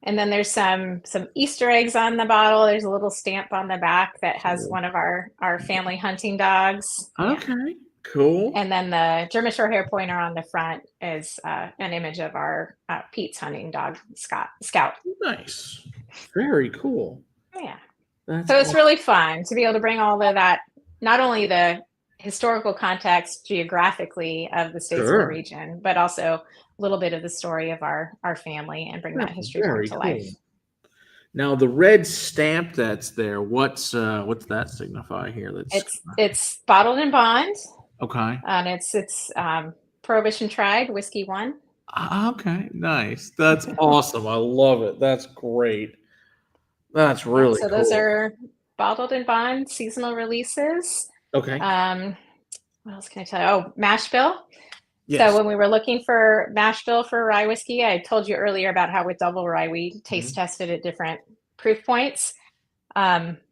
And then there's some Easter eggs on the bottle. There's a little stamp on the back that has one of our family hunting dogs. Okay, cool. And then the German Shorthair Pointer on the front is an image of our Pete's hunting dog, Scout. Nice. Very cool. Yeah. So it's really fun to be able to bring all of that, not only the historical context geographically of the Statesville region, but also a little bit of the story of our family and bring that history to life. Now the red stamp that's there, what's that signify here? It's bottled in bond. Okay. And it's Prohibition Tried Whiskey 1. Okay, nice. That's awesome. I love it. That's great. That's really cool. So those are bottled in bond seasonal releases. Okay. What else can I tell you? Oh, mash bill. Yes. So when we were looking for mash bill for rye whiskey, I told you earlier about how with double rye we taste tested at different proof points.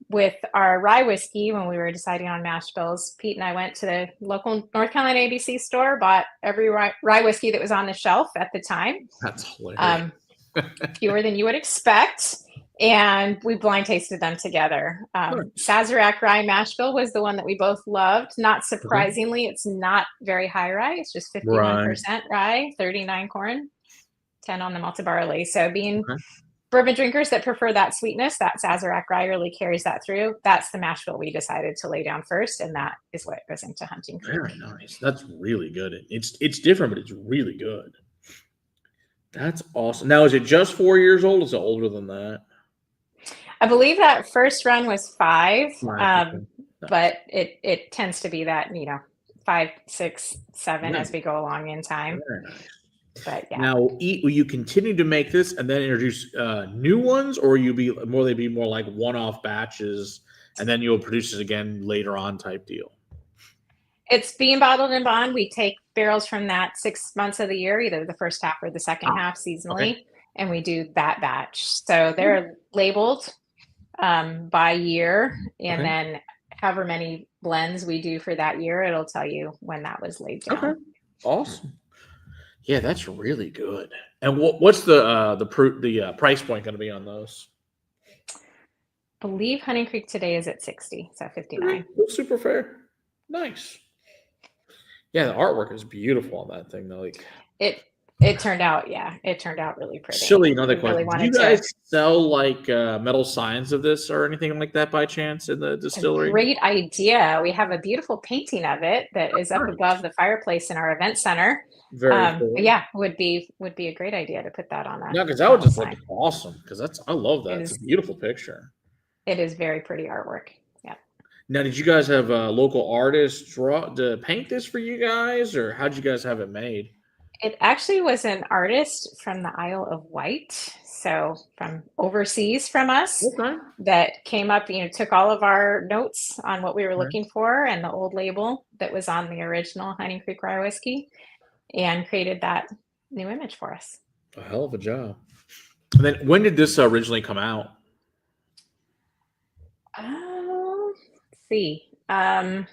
With our rye whiskey, when we were deciding on mash bills, Pete and I went to the local North Carolina ABC store, bought every rye whiskey that was on the shelf at the time. That's hilarious. Fewer than you would expect. And we blind tasted them together. Sazerac Rye Mash Bill was the one that we both loved. Not surprisingly, it's not very high rye. It's just 51% rye, 39 corn, 10 on the malted barley. So being bourbon drinkers that prefer that sweetness, that Sazerac Rye really carries that through. That's the mash bill we decided to lay down first, and that is what goes into Hunting Creek. Very nice. That's really good. It's different, but it's really good. That's awesome. Now, is it just 4 years old? Is it older than that? I believe that first run was 5, but it tends to be that 5, 6, 7 as we go along in time. Very nice. But yeah. Now, will you continue to make this and then introduce new ones, or they be more like one-off batches, and then you'll produce it again later on type deal? It's being bottled in bond. We take barrels from that 6 months of the year, either the first half or the second half seasonally, and we do that batch. So they're labeled by year, and then however many blends we do for that year, it'll tell you when that was laid down. Okay, awesome. Yeah, that's really good. And what's the price point going to be on those? I believe Hunting Creek today is at 60, so 59. Super fair. Nice. Yeah, the artwork is beautiful on that thing. Though, it turned out, it turned out really pretty. Silly, another question. Do you guys sell like metal signs of this or anything like that by chance in the distillery? Great idea. We have a beautiful painting of it that is up above the fireplace in our event center. Very cool. Yeah, would be a great idea to put that on that. Yeah, because that would just look awesome. Because I love that. It's a beautiful picture. It is very pretty artwork. Yeah. Now, did you guys have local artists draw to paint this for you guys, or how'd you guys have it made? It actually was an artist from the Isle of Wight, so from overseas from us, that came up, took all of our notes on what we were looking for and the old label that was on the original Hunting Creek Rye Whiskey, and created that new image for us. A hell of a job. And then when did this originally come out? Let's see. I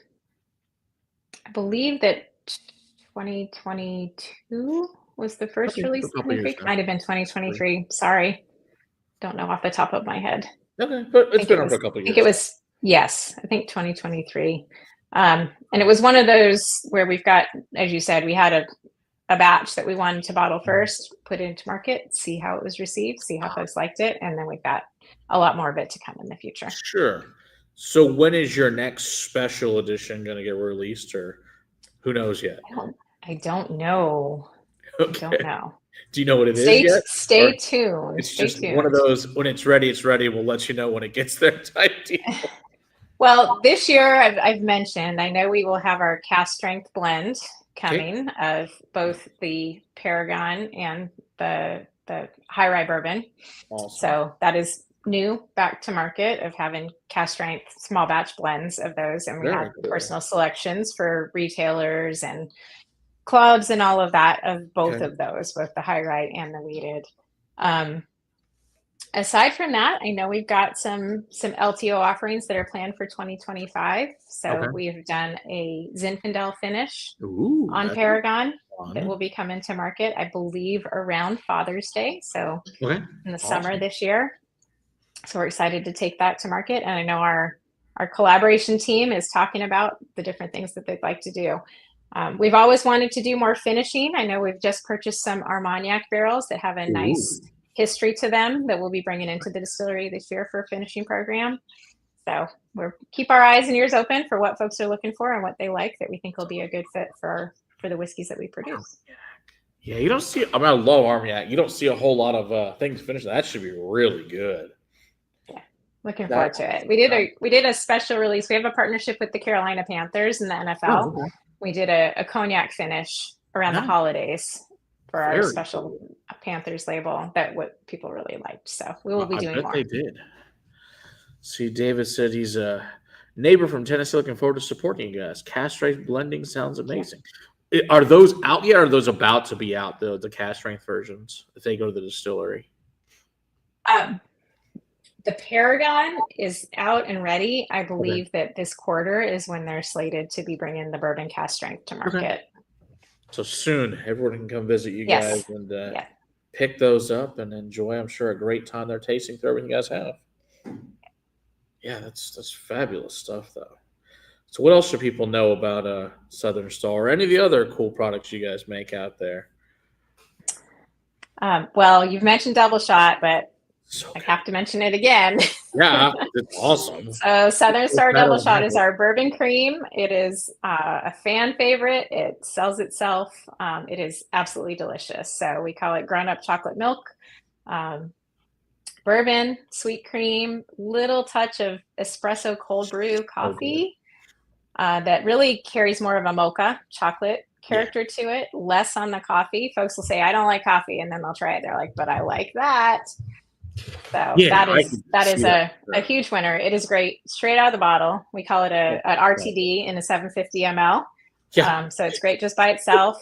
believe that 2022 was the first release. Might have been 2023. Sorry. Don't know off the top of my head. Okay, but it's been for a couple of years. I think it was, I think 2023. And it was one of those where we've got, as you said, we had a batch that we wanted to bottle first, put it into market, see how it was received, see how folks liked it, and then we've got a lot more of it to come in the future. Sure. So when is your next special edition going to get released, or who knows yet? I don't know. Okay. I don't know. Do you know what it is yet? Stay tuned. It's just one of those, when it's ready, it's ready. We'll let you know when it gets there type deal. Well, this year, I've mentioned, I know we will have our cast strength blend coming of both the Paragon and the high rye bourbon. Awesome. So that is new back to market, of having cast strength small batch blends of those, and we have personal selections for retailers and clubs and all of that of both of those, both the high rye and the wheated. Aside from that, I know we've got some LTO offerings that are planned for 2025. So Okay. we've done a Zinfandel finish Ooh, on that's Paragon fun. that will be coming to market, I believe, around Father's Day. So Okay. in the Awesome. summer this year. So we're excited to take that to market. And I know our collaboration team is talking about the different things that they'd like to do. We've always wanted to do more finishing. I know we've just purchased some Armagnac barrels that have a nice history to them that we'll be bringing into the distillery this year for a finishing program. So we'll keep our eyes and ears open for what folks are looking for and what they like that we think will be a good fit for the whiskeys that we produce. Yeah, you don't see. I mean, I love Armagnac. You don't see a whole lot of things finished. That should be really good. Yeah, looking forward to it. We did a special release. We have a partnership with the Carolina Panthers and the NFL. Oh, okay. We did a cognac finish around the holidays for our special Panthers label that what people really liked. So we will be doing more. They did. See, David said he's a neighbor from Tennessee, looking forward to supporting you guys. Cask strength blending sounds amazing. Yeah. Are those out yet? Or are those about to be out, the cask strength versions, if they go to the distillery? The Paragon is out and ready. I believe that this quarter is when they're slated to be bringing the bourbon cask strength to market. Okay. So soon, everyone can come visit you guys and pick those up and enjoy, I'm sure, a great time they're tasting through everything you guys have. Yeah, that's fabulous stuff, though. So what else should people know about Southern Star or any of the other cool products you guys make out there? Well, you've mentioned Double Shot, but I have to mention it again. Yeah, it's awesome. So Southern Star Double Shot is our bourbon cream. It is a fan favorite. It sells itself. It is absolutely delicious. So we call it ground-up chocolate milk, bourbon, sweet cream, little touch of espresso cold brew coffee that really carries more of a mocha chocolate character to it, less on the coffee. Folks will say, I don't like coffee, and then they'll try it. They're like, but I like that. So that is a huge winner. It is great straight out of the bottle. We call it an RTD in a 750 ml. So it's great just by itself.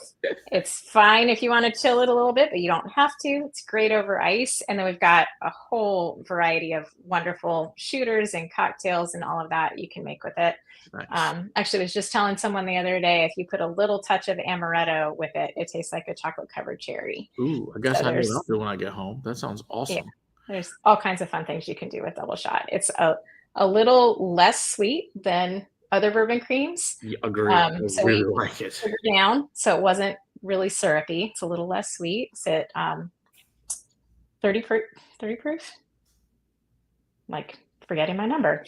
It's fine if you want to chill it a little bit, but you don't have to. It's great over ice. And then we've got a whole variety of wonderful shooters and cocktails and all of that you can make with it. Nice. Actually, I was just telling someone the other day, if you put a little touch of amaretto with it, it tastes like a chocolate covered cherry. Ooh, I guess I know what I'll do when I get home. That sounds awesome. Yeah. There's all kinds of fun things you can do with Double Shot. It's a little less sweet than other bourbon creams. Yeah, agree. I really like it. Sugar down, so it wasn't really syrupy. It's a little less sweet. It's at 30 proof. Like forgetting my number.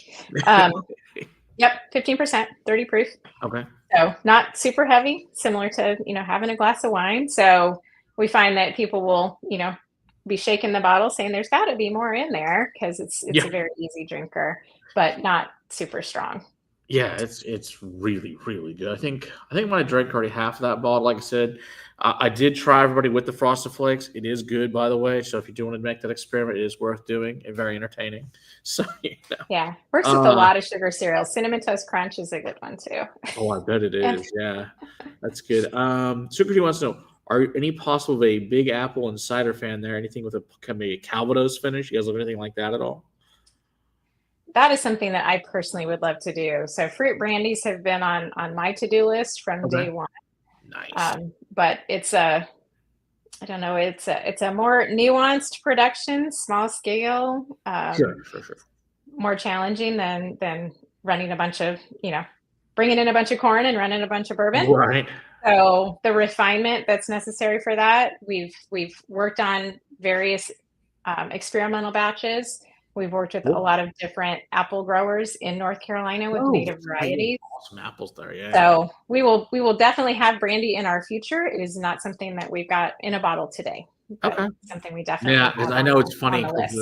Yep, 15%, 30 proof. Okay. So not super heavy, similar to having a glass of wine. So we find that people will be shaking the bottle saying there's got to be more in there because it's a very easy drinker, but not super strong. Yeah, it's really, really good. I think when I drank already half of that bottle, like I said, I did try everybody with the Frosted Flakes. It is good, by the way. So if you do want to make that experiment, it is worth doing and very entertaining. So yeah, works with a lot of sugar cereals. Cinnamon Toast Crunch is a good one too. Oh, I bet it is. Yeah, that's good. Super G wants to know: are any possible of a Big Apple and cider fan there? Anything with a Calvados finish? You guys look at anything like that at all? That is something that I personally would love to do. So fruit brandies have been on my to-do list from day one. Nice. But it's a more nuanced production, small scale. Sure. More challenging than running a bunch of, bringing in a bunch of corn and running a bunch of bourbon. Right. So the refinement that's necessary for that, we've worked on various experimental batches. We've worked with a lot of different apple growers in North Carolina with native varieties. Awesome apples there, yeah. So we will definitely have brandy in our future. It is not something that we've got in a bottle today. Okay. Something we definitely because I know it's funny because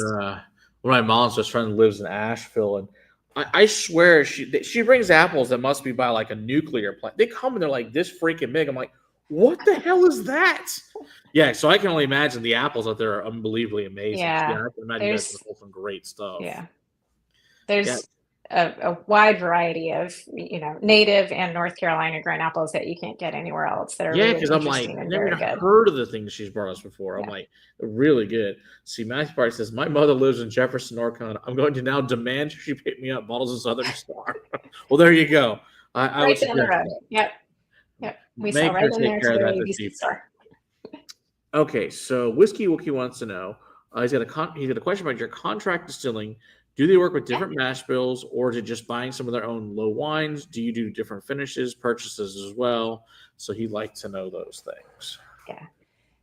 one of my mom's best friend lives in Asheville, and I swear she brings apples that must be by like a nuclear plant. They come and they're like this freaking big. I'm like, what the hell is that? Yeah, so I can only imagine the apples out there are unbelievably amazing. Yeah, I can imagine you guys can pull some great stuff. Yeah. There's a wide variety of, native and North Carolina grown apples that you can't get anywhere else that are Yeah, really because I'm like, interesting and never very even good. heard of the things she's brought us before. I'm Yeah. like, really good. See, Matthew Park says, my mother lives in Jefferson, North Carolina. I'm going to now demand she pick me up bottles of Southern Star. Well, there you go. I would Right down the suggest road. that. Yep. We Make sell right her in take there care to of their that this ABC evening. store. Okay, so Whiskey Wookie wants to know, he's got a question about your contract distilling. Do they work with different mash bills, or is it just buying some of their own low wines? Do you do different finishes, purchases as well? So he'd like to know those things. Yeah.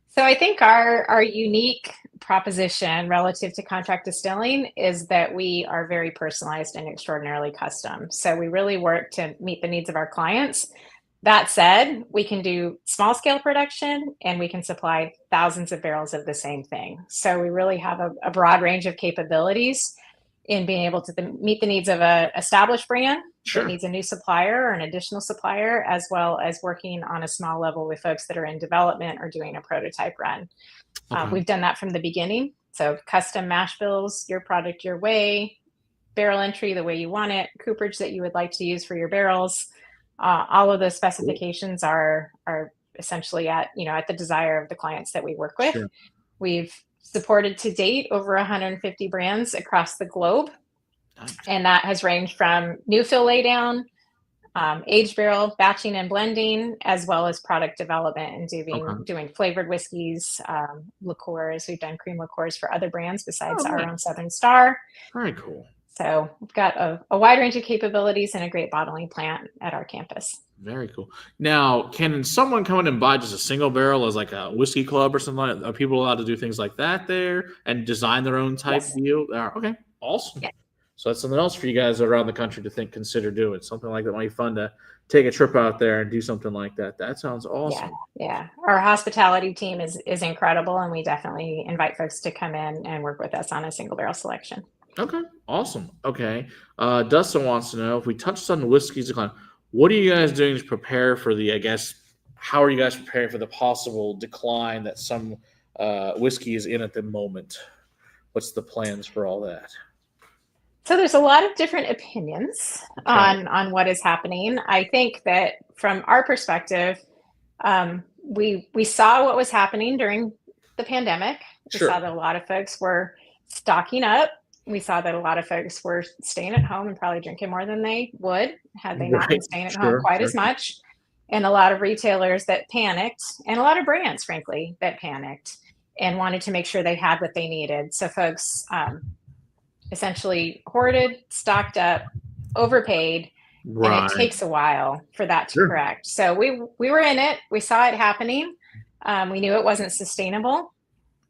So I think our unique proposition relative to contract distilling is that we are very personalized and extraordinarily custom. So we really work to meet the needs of our clients. That said, we can do small scale production and we can supply thousands of barrels of the same thing. So we really have a broad range of capabilities in being able to meet the needs of an established brand that needs a new supplier or an additional supplier, as well as working on a small level with folks that are in development or doing a prototype run. Okay. We've done that from the beginning. So custom mash bills, your product your way, barrel entry the way you want it, cooperage that you would like to use for your barrels. All of those specifications are essentially at the desire of the clients that we work with. Sure. We've supported to date over 150 brands across the globe. Nice. And that has ranged from new fill laydown, aged barrel, batching and blending, as well as product development and doing flavored whiskeys, liqueurs. We've done cream liqueurs for other brands besides our own Southern Star. Very cool. So we've got a wide range of capabilities and a great bottling plant at our campus. Very cool. Now, can someone come in and buy just a single barrel as like a whiskey club or something like that? Are people allowed to do things like that there and design their own type deal? Okay, awesome. Yeah. So that's something else for you guys around the country to consider doing. Something like that might be fun to take a trip out there and do something like that. That sounds awesome. Yeah. Our hospitality team is incredible, and we definitely invite folks to come in and work with us on a single barrel selection. Okay, awesome. Okay. Dustin wants to know, if we touched on the whiskey's decline, what are you guys doing to prepare for how are you guys preparing for the possible decline that some whiskey is in at the moment? What's the plans for all that? So there's a lot of different opinions on what is happening. I think that from our perspective, we saw what was happening during the pandemic. We saw that a lot of folks were stocking up. We saw that a lot of folks were staying at home and probably drinking more than they would had they not been staying at home quite as much. And a lot of retailers that panicked, and a lot of brands, frankly, that panicked and wanted to make sure they had what they needed. So folks essentially hoarded, stocked up, overpaid, and it takes a while for that to correct. So we were in it. We saw it happening. We knew it wasn't sustainable.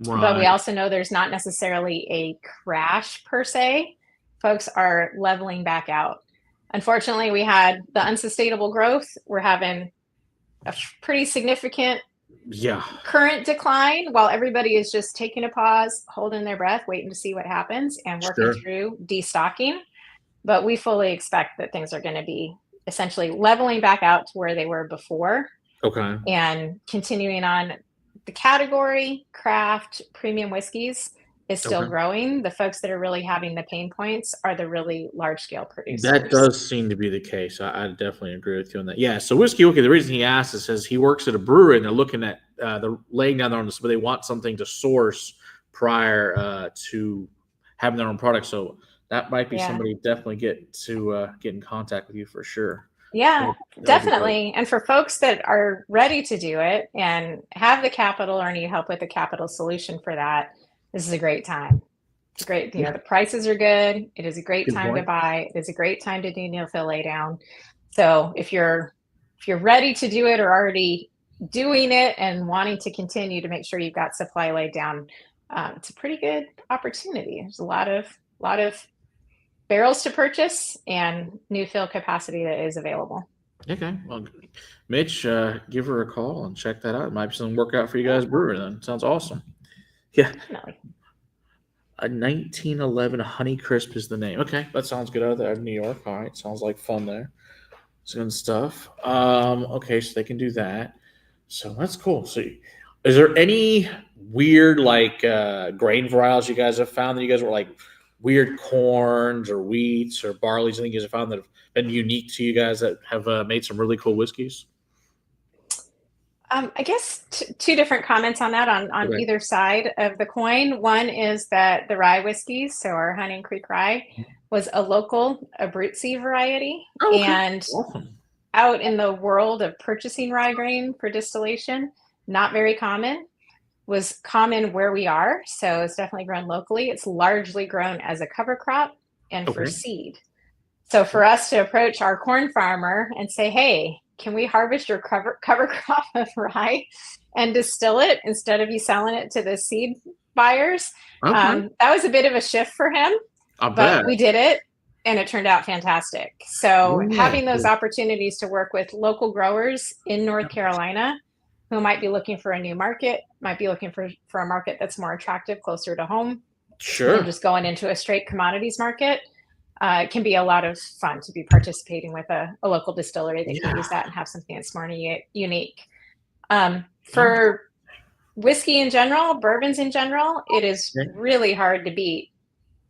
But we also know there's not necessarily a crash per se. Folks are leveling back out. Unfortunately, we had the unsustainable growth. We're having a pretty significant current decline while everybody is just taking a pause, holding their breath, waiting to see what happens and working through destocking. But we fully expect that things are going to be essentially leveling back out to where they were before. Okay. And continuing on. The category, craft, premium whiskeys is still growing. The folks that are really having the pain points are the really large-scale producers. That does seem to be the case. I definitely agree with you on that. Yeah, so Whiskey Wookie, the reason he asked is says he works at a brewery and they're looking at they're laying down their own, but they want something to source prior to having their own product. So that might be somebody definitely get in contact with you for sure. Yeah, definitely. And for folks that are ready to do it and have the capital or need help with the capital solution for that, this is a great time. It's great. The prices are good. It is a great time to buy. It is a great time to do no fill lay down. So if you're ready to do it or already doing it and wanting to continue to make sure you've got supply laid down, it's a pretty good opportunity. There's a lot of barrels to purchase and new fill capacity that is available. Okay. Well, Mitch, give her a call and check that out. It might be something work out for you guys brewing then. Sounds awesome. Yeah. Definitely. A 1911 Honey Crisp is the name. Okay. That sounds good out there in New York. All right. Sounds like fun there. It's good stuff. Okay. So they can do that. So that's cool. So is there any weird grain varietals you guys have found that you guys were weird corns or wheats or barleys, I think you guys have found that have been unique to you guys that have made some really cool whiskeys? I guess two different comments on that on Okay. either side of the coin. One is that the rye whiskeys, so our Hunting Creek rye, was a local Abruzzi variety. Oh, okay. And Awesome. out in the world of purchasing rye grain for distillation, not very common. Was common where we are, so it's definitely grown locally. It's largely grown as a cover crop and for Okay. seed. So for us to approach our corn farmer and say, hey, can we harvest your cover crop of rye and distill it instead of you selling it to the seed buyers? Okay. That was a bit of a shift for him, I but bet. we did it and it turned out fantastic. So Yeah. having those opportunities to work with local growers in North Carolina who might be looking for a new market, might be looking for a market that's more attractive, closer to home, Sure. than just going into a straight commodities market. It can be a lot of fun to be participating with a local distillery that can use that and have something that's more unique. For whiskey in general, bourbons in general, it is really hard to beat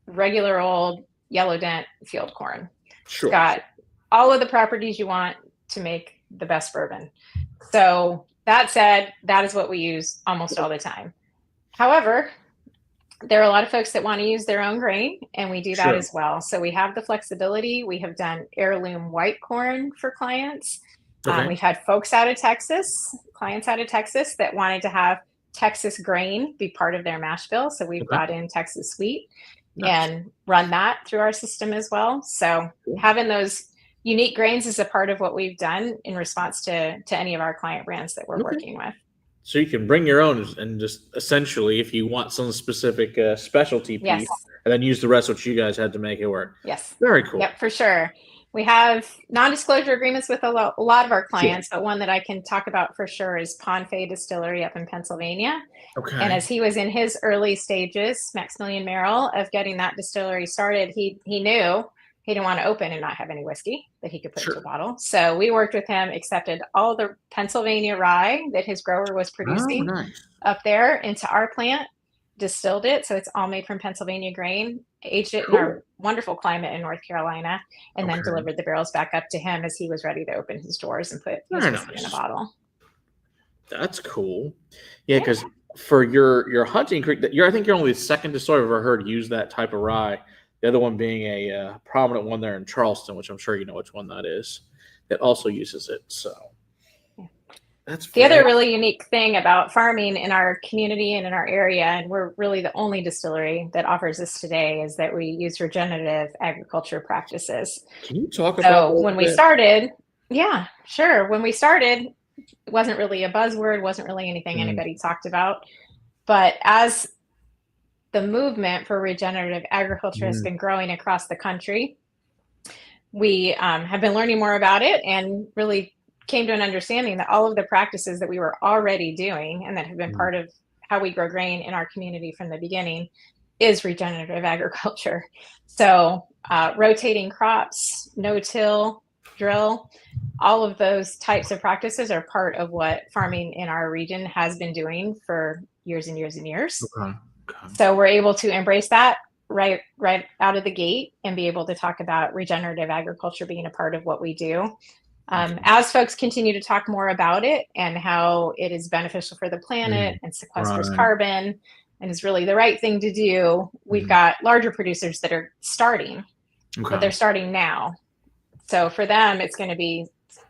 regular old yellow dent field corn. Sure. It's got all of the properties you want to make the best bourbon. So that said, that is what we use almost all the time. However, there are a lot of folks that want to use their own grain, and we do that as well. So we have the flexibility. We have done heirloom white corn for clients. Okay. We've had folks out of Texas, clients out of Texas that wanted to have Texas grain be part of their mash bill. So we've brought in Texas wheat and run that through our system as well. So having those unique grains is a part of what we've done in response to any of our client brands that we're working with. So you can bring your own and just essentially, if you want some specific specialty piece, and then use the rest of what you guys had to make it work. Yes. Very cool. Yep, for sure. We have non-disclosure agreements with a lot of our clients, but one that I can talk about for sure is Ponfay Distillery up in Pennsylvania. Okay. And as he was in his early stages, Maximilian Merrill, of getting that distillery started, he knew he didn't want to open and not have any whiskey that he could put into a bottle. So we worked with him, accepted all the Pennsylvania rye that his grower was producing up there into our plant, distilled it. So it's all made from Pennsylvania grain, aged it in our wonderful climate in North Carolina, and then delivered the barrels back up to him as he was ready to open his doors and put his whiskey in a bottle. That's cool. Yeah, because for your Hunting Creek, I think you're only the second distillery I've ever heard use that type of rye. The other one being a prominent one there in Charleston, which I'm sure you know which one that is, that also uses it. So that's the other really unique thing about farming in our community and in our area, and we're really the only distillery that offers this today, is that we use regenerative agriculture practices. Can you talk about that? When we started, yeah, sure. When we started, it wasn't really a buzzword, wasn't really anything anybody talked about. But as the movement for regenerative agriculture has been growing across the country, we have been learning more about it and really came to an understanding that all of the practices that we were already doing and that have been part of how we grow grain in our community from the beginning is regenerative agriculture. So rotating crops, no-till, drill, all of those types of practices are part of what farming in our region has been doing for years and years and years. So we're able to embrace that right out of the gate and be able to talk about regenerative agriculture being a part of what we do. As folks continue to talk more about it and how it is beneficial for the planet and sequesters carbon and is really the right thing to do, we've got larger producers that are starting, but they're starting now. So for them, it's going to be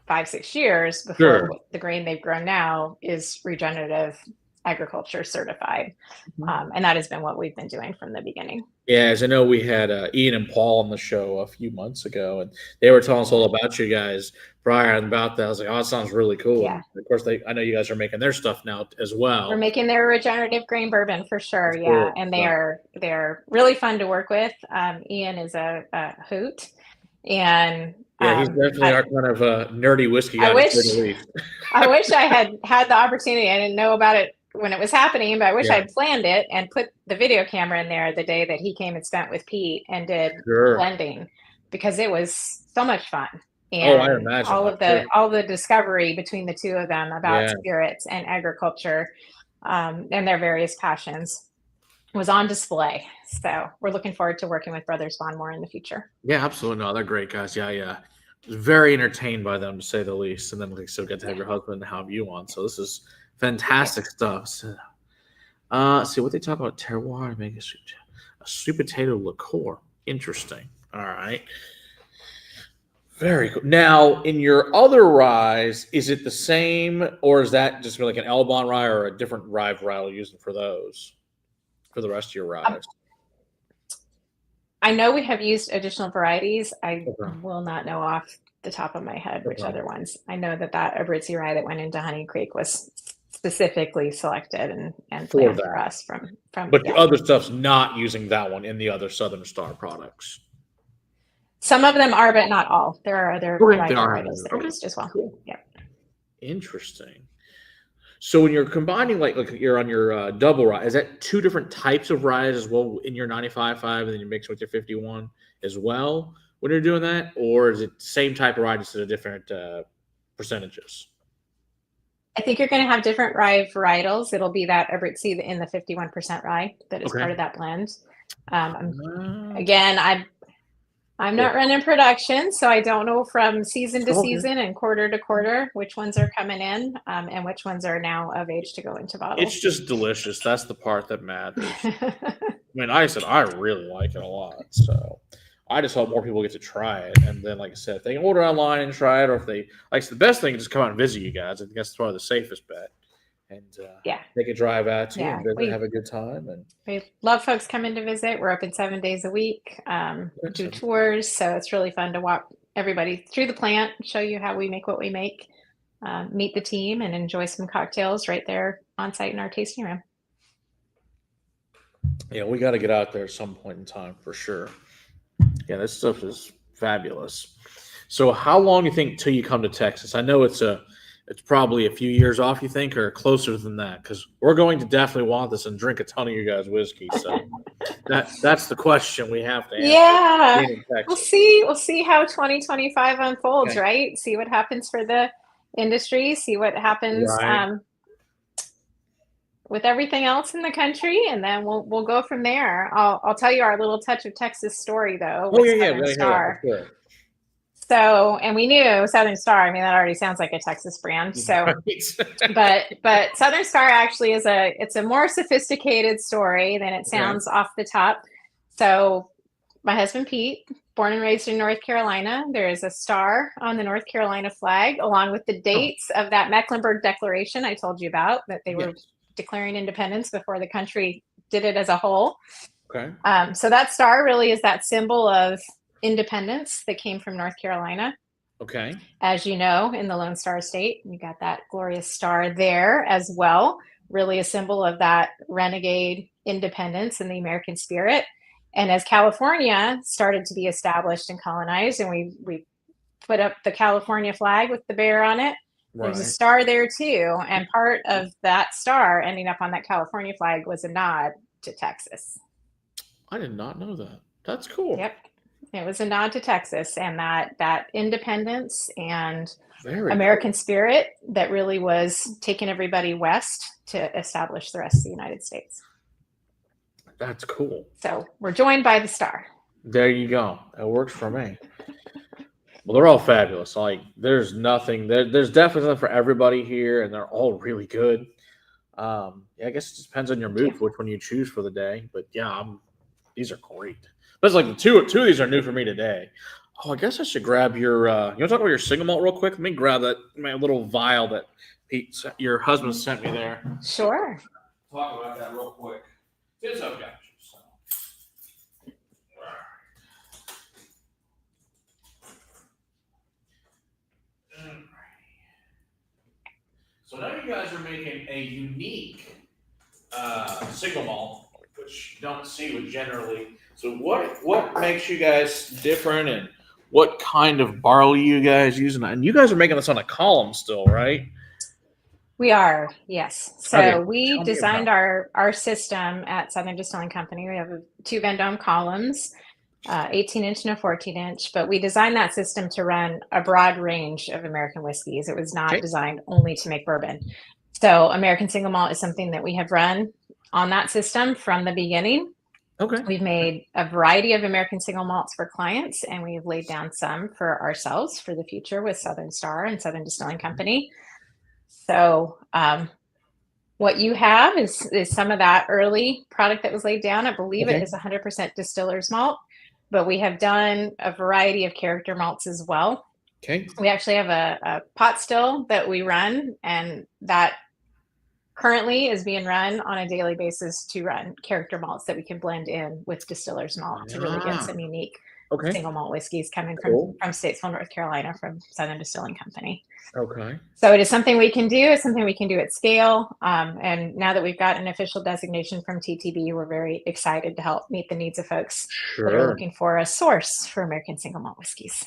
5-6 years before the grain they've grown now is regenerative agriculture certified. And that has been what we've been doing from the beginning. Yeah, as I know, we had Ian and Paul on the show a few months ago, and they were telling us all about you guys prior and about that. I was like, oh, that sounds really cool. Yeah. And of course, I know you guys are making their stuff now as well. We're making their regenerative grain bourbon for sure. Yeah. And they're really fun to work with. Ian is a hoot. And yeah, he's definitely our kind of nerdy whiskey guy. I wish I had the opportunity. I didn't know about it when it was happening, but I wish I'd planned it and put the video camera in there the day that he came and spent with Pete and did blending, because it was so much fun. And I imagine all the discovery between the two of them about spirits and agriculture and their various passions was on display. So we're looking forward to working with Brothers Bond more in the future. Yeah, absolutely. No, they're great guys. Yeah, yeah. Very entertained by them, to say the least. And then like still get to have your husband and have you on. So this is fantastic stuff. So, see what they talk about terroir, make a sweet potato liqueur. Interesting. All right. Very cool. Now, in your other ryes, is it the same, or is that just like an Elbon rye or a different rye variety you're using for those, for the rest of your ryes? I know we have used additional varieties. I will not know off the top of my head which other ones. I know that Abruzzi rye that went into Honey Creek was specifically selected and planned for us from. But the other stuff's not using that one in the other Southern Star products. Some of them are, but not all. There are other varieties that are used as well. Cool. Yeah. Interesting. So when you're combining, like you're on your double rye, is that two different types of rye as well in your 95.5, and then you mix with your 51 as well when you're doing that, or is it the same type of rye just at different percentages? I think you're going to have different rye varietals. It'll be that Abruzzi in the 51% rye that is part of that blend. Again, I'm not running production, so I don't know from season to season and quarter to quarter which ones are coming in and which ones are now of age to go into bottles. It's just delicious. That's the part that matters. I mean, I said I really like it a lot, so I just hope more people get to try it. And then, like I said, if they can order online and try it, or if they like, the best thing is just come out and visit you guys. I think that's probably the safest bet. And they can drive out to you and have a good time. And we love folks coming to visit. We're open 7 days a week. Do tours, so it's really fun to walk everybody through the plant, show you how we make what we make, meet the team, and enjoy some cocktails right there on site in our tasting room. Yeah, we got to get out there at some point in time for sure. Yeah, this stuff is fabulous. So, how long do you think till you come to Texas? I know it's probably a few years off, you think, or closer than that? Because we're going to definitely want this and drink a ton of you guys' whiskey. So that's the question we have to answer. Yeah, we'll see. We'll see how 2025 unfolds, right? See what happens for the industry. See what happens with everything else in the country, and then we'll go from there. I'll tell you our little touch of Texas story though. Southern Star. So, and we knew Southern Star. I mean, that already sounds like a Texas brand. So, but Southern Star actually it's a more sophisticated story than it sounds off the top. So, my husband Pete, born and raised in North Carolina, there is a star on the North Carolina flag, along with the dates of that Mecklenburg Declaration I told you about, that they were declaring independence before the country did it as a whole. Okay. So that star really is that symbol of independence that came from North Carolina. Okay. As you know, in the Lone Star State, you got that glorious star there as well. Really a symbol of that renegade independence and the American spirit. And as California started to be established and colonized, and we put up the California flag with the bear on it, there's a star there too. And part of that star ending up on that California flag was a nod to Texas. I did not know that. That's cool. Yep. It was a nod to Texas and that independence and American spirit that really was taking everybody west to establish the rest of the United States. That's cool. So we're joined by the star. There you go. That works for me. Well, they're all fabulous. Like, there's nothing. There's definitely something for everybody here, and they're all really good. I guess it just depends on your mood for which one you choose for the day. But yeah, these are great. But it's like the two of these are new for me today. Oh, I guess I should grab your. You want to talk about your single malt real quick? Let me grab my little vial that Pete, your husband, sent me there. Sure. Talk about that real quick. It's okay. So now you guys are making a unique single malt, which you don't see with generally. So what makes you guys different, and what kind of barley you guys using? And you guys are making this on a column still, right? We are, yes. So we designed our system at Southern Distilling Company. We have 2 Vendome columns, 18-inch and a 14-inch, but we designed that system to run a broad range of American whiskeys. It was not designed only to make bourbon. So American single malt is something that we have run on that system from the beginning. Okay. We've made a variety of American single malts for clients, and we've laid down some for ourselves for the future with Southern Star and Southern Distilling Company. So what you have is some of that early product that was laid down. I believe it is 100% distiller's malt, but we have done a variety of character malts as well. Okay. We actually have a pot still that we run, and that currently is being run on a daily basis to run character malts that we can blend in with distiller's malt to really get some unique single malt whiskeys coming from Statesville, North Carolina, from Southern Distilling Company. Okay. So it is something we can do. It's something we can do at scale. And now that we've got an official designation from TTB, we're very excited to help meet the needs of folks that are looking for a source for American single malt whiskeys.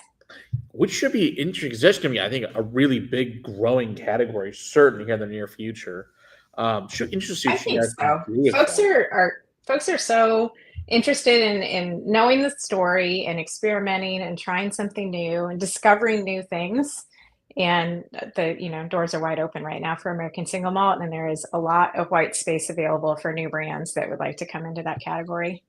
Which should be interesting, because that's going to be, I think, a really big growing category, certainly here in the near future. Should interesting. I think so. Folks are so interested in knowing the story and experimenting and trying something new and discovering new things. And the doors are wide open right now for American single malt, and there is a lot of white space available for new brands that would like to come into that category.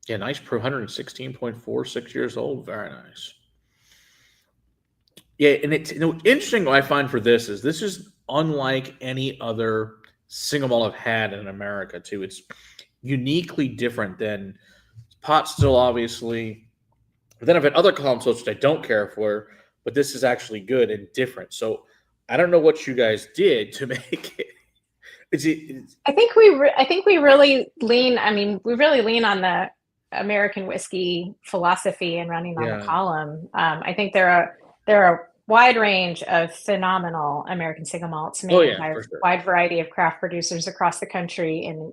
Yeah, nice proof, 116.4, 6 years old. Very nice. Yeah, and it's interesting what I find for this is unlike any other single malt I've had in America too. It's uniquely different than pot still, obviously. But then I've had other column stills which I don't care for, but this is actually good and different. So I don't know what you guys did to make it. I think we really lean. I mean, we really lean on the American whiskey philosophy and running on the column. I think there are a wide range of phenomenal American single malts made by a wide variety of craft producers across the country in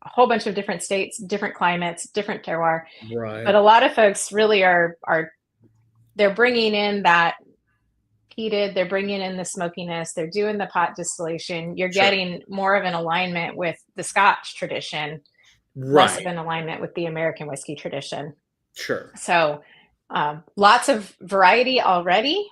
a whole bunch of different states, different climates, different terroir. Right. But a lot of folks really they're bringing in that peated, they're bringing in the smokiness, they're doing the pot distillation. You're getting more of an alignment with the Scotch tradition, less of an alignment with the American whiskey tradition. Sure. So lots of variety already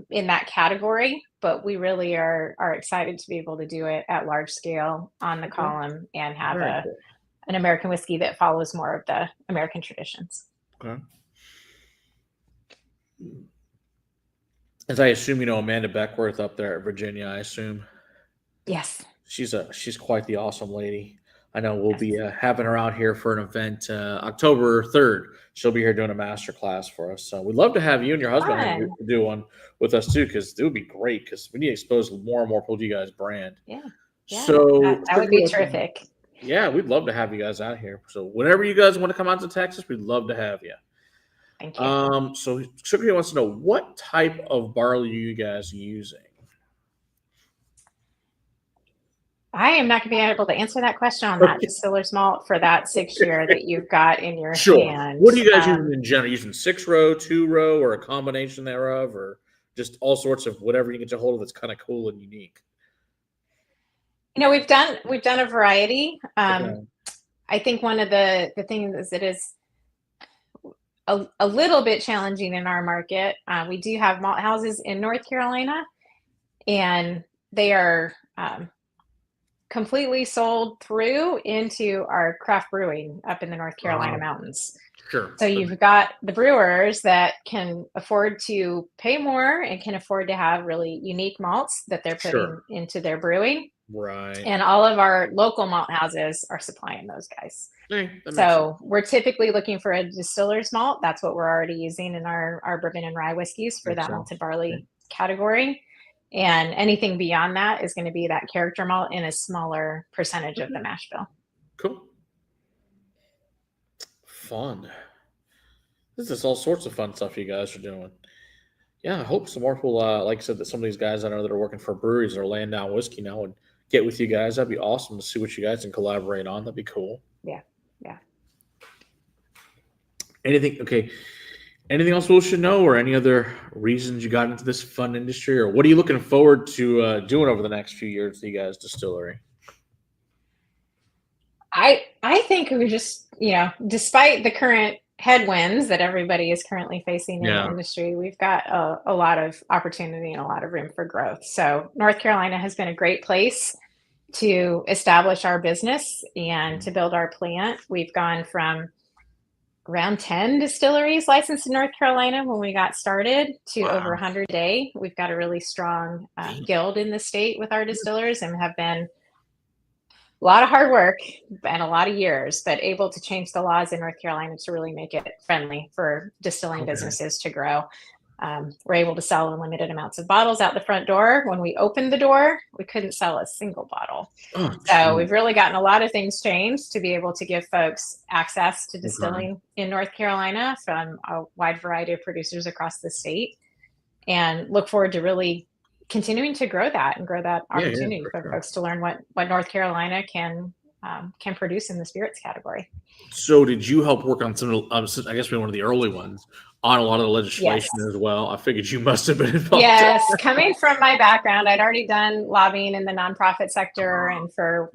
in that category, but we really are excited to be able to do it at large scale on the column and have an American whiskey that follows more of the American traditions. Okay. As I assume, Amanda Beckworth up there at Virginia, I assume. Yes. She's quite the awesome lady. I know we'll be having her out here for an event October 3rd. She'll be here doing a master class for us. So we'd love to have you and your husband do one with us too, because it would be great, because we need to expose more and more people to you guys' brand. Yeah. So that would be terrific. Yeah, we'd love to have you guys out here. So whenever you guys want to come out to Texas, we'd love to have you. Thank you. So Sugar wants to know, what type of barley are you guys using? I am not going to be able to answer that question on that distiller's malt for that 6 year that you've got in your hand. What are you guys using in general? Using 6-row, 2-row, or a combination thereof, or just all sorts of whatever you get a hold of that's kind of cool and unique? We've done a variety. I think one of the things is it is a little bit challenging in our market. We do have malt houses in North Carolina, and they are completely sold through into our craft brewing up in the North Carolina mountains. Sure. So you've got the brewers that can afford to pay more and can afford to have really unique malts that they're putting into their brewing. Right. And all of our local malt houses are supplying those guys. So we're typically looking for a distiller's malt. That's what we're already using in our bourbon and rye whiskeys for that malted barley category. And anything beyond that is going to be that character malt in a smaller percentage of the mash bill. Cool. Fun. This is all sorts of fun stuff you guys are doing. Yeah, I hope some more people, like I said, that some of these guys I know that are working for breweries are laying down whiskey now and get with you guys. That'd be awesome to see what you guys can collaborate on. That'd be cool. Yeah. Anything else we should know, or any other reasons you got into this fun industry, or what are you looking forward to doing over the next few years with you guys' distillery? I think we just, despite the current headwinds that everybody is currently facing in the industry, we've got a lot of opportunity and a lot of room for growth. So North Carolina has been a great place to establish our business and to build our plant. We've gone from around 10 distilleries licensed in North Carolina when we got started to over 100 today. We've got a really strong guild in the state with our distillers, and have been a lot of hard work and a lot of years, but able to change the laws in North Carolina to really make it friendly for distilling businesses to grow. We're able to sell unlimited amounts of bottles out the front door. When we opened the door, we couldn't sell a single bottle. So we've really gotten a lot of things changed to be able to give folks access to distilling in North Carolina from a wide variety of producers across the state, and look forward to really continuing to grow that and grow that opportunity for folks to learn what North Carolina can produce in the spirits category. So did you help work on some of, I guess one of the early ones, on a lot of the legislation as well? I figured you must have been involved. Yes, coming from my background, I'd already done lobbying in the nonprofit sector and for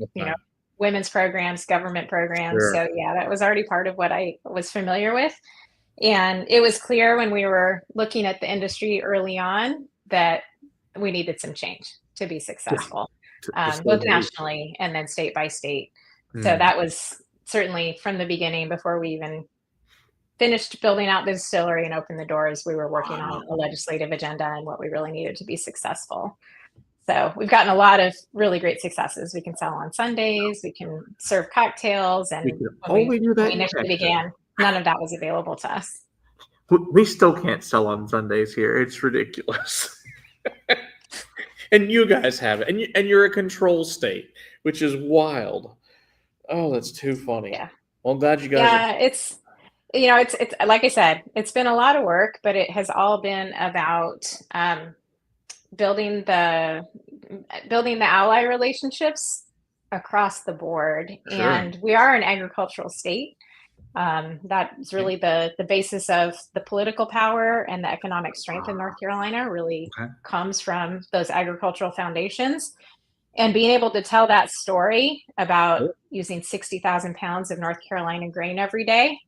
women's programs, government programs. So yeah, that was already part of what I was familiar with. And it was clear when we were looking at the industry early on that we needed some change to be successful, both nationally and then state by state. So that was certainly from the beginning, before we even finished building out the distillery and opened the doors, we were working on a legislative agenda and what we really needed to be successful. So we've gotten a lot of really great successes. We can sell on Sundays, we can serve cocktails, and when we initially began, none of that was available to us. We still can't sell on Sundays here. It's ridiculous. And you guys have it, and you're a control state, which is wild. Oh, that's too funny. Yeah. Well, I'm glad you guys. Yeah, it's like I said, it's been a lot of work, but it has all been about building the ally relationships across the board. Sure. And we are an agricultural state. That's really the basis of the political power, and the economic strength in North Carolina really comes from those agricultural foundations. And being able to tell that story about using 60,000 pounds of North Carolina grain every day,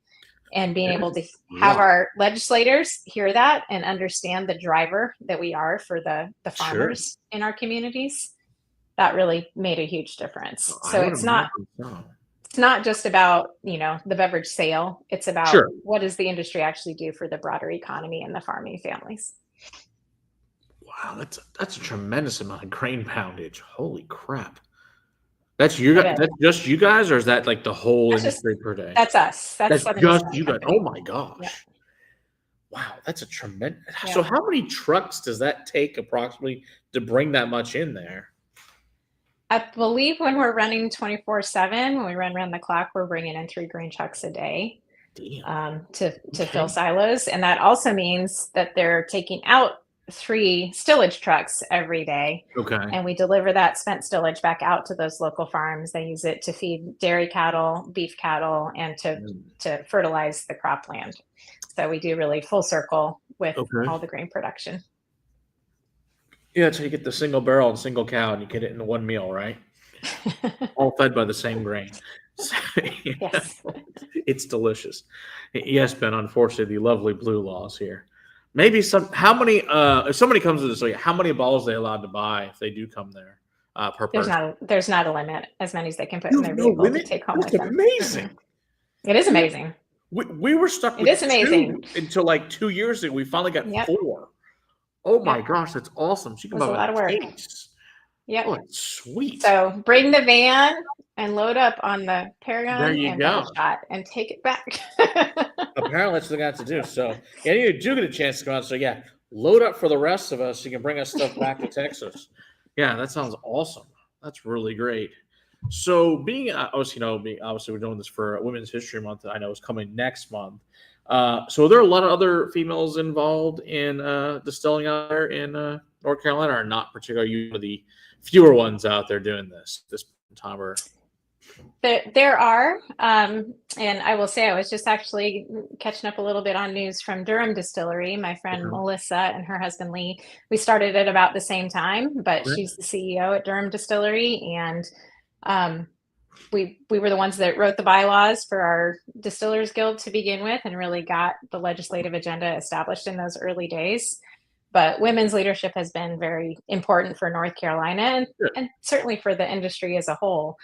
and being able to have our legislators hear that and understand the driver that we are for the farmers in our communities, that really made a huge difference. So it's not just about, the beverage sale. It's about what does the industry actually do for the broader economy and the farming families. Wow, that's a tremendous amount of grain poundage. Holy crap. That's you guys, that's just you guys, or is that like the whole industry per day? That's us. That's just you guys. Oh my gosh. Yeah. Wow, that's a tremendous. Yeah. So how many trucks does that take approximately to bring that much in there? I believe when we're running 24/7, when we run around the clock, we're bringing in 3 grain trucks a day to fill silos. And that also means that they're taking out 3 stillage trucks every day. And we deliver that spent stillage back out to those local farms. They use it to feed dairy cattle, beef cattle, and to fertilize the cropland. So we do really full circle with all the grain production. Yeah, so you get the single barrel and single cow, and you get it in one meal, right? All fed by the same grain. So, yes. It's delicious. Yes, Ben, unfortunately, the lovely blue laws here. Maybe if somebody comes to this, how many bottles are they allowed to buy if they do come there per person? There's not a limit, as many as they can put in their vehicle to take home with them. Amazing. It is amazing. We were stuck with it is amazing. 2 until like 2 years ago. We finally got 4. Oh my gosh, that's awesome. So you can buy a lot of work. Yeah. Oh, it's sweet. So bring the van and load up on the Paragon and Shot and take it back. Apparently that's what they got to do. So you do get a chance to come out. So load up for the rest of us. You can bring us stuff back to Texas. Yeah, that sounds awesome. That's really great. So obviously we're doing this for Women's History Month that I know is coming next month. So are there a lot of other females involved in distilling out there in North Carolina, or not particularly? Are you one of the fewer ones out there doing this time? Or there are, and I will say I was just actually catching up a little bit on news from Durham Distillery. My friend Melissa and her husband Lee, we started at about the same time, but she's the CEO at Durham Distillery, and we were the ones that wrote the bylaws for our Distillers Guild to begin with, and really got the legislative agenda established in those early days. but women's leadership has been very important for North Carolina and certainly for the industry as a whole.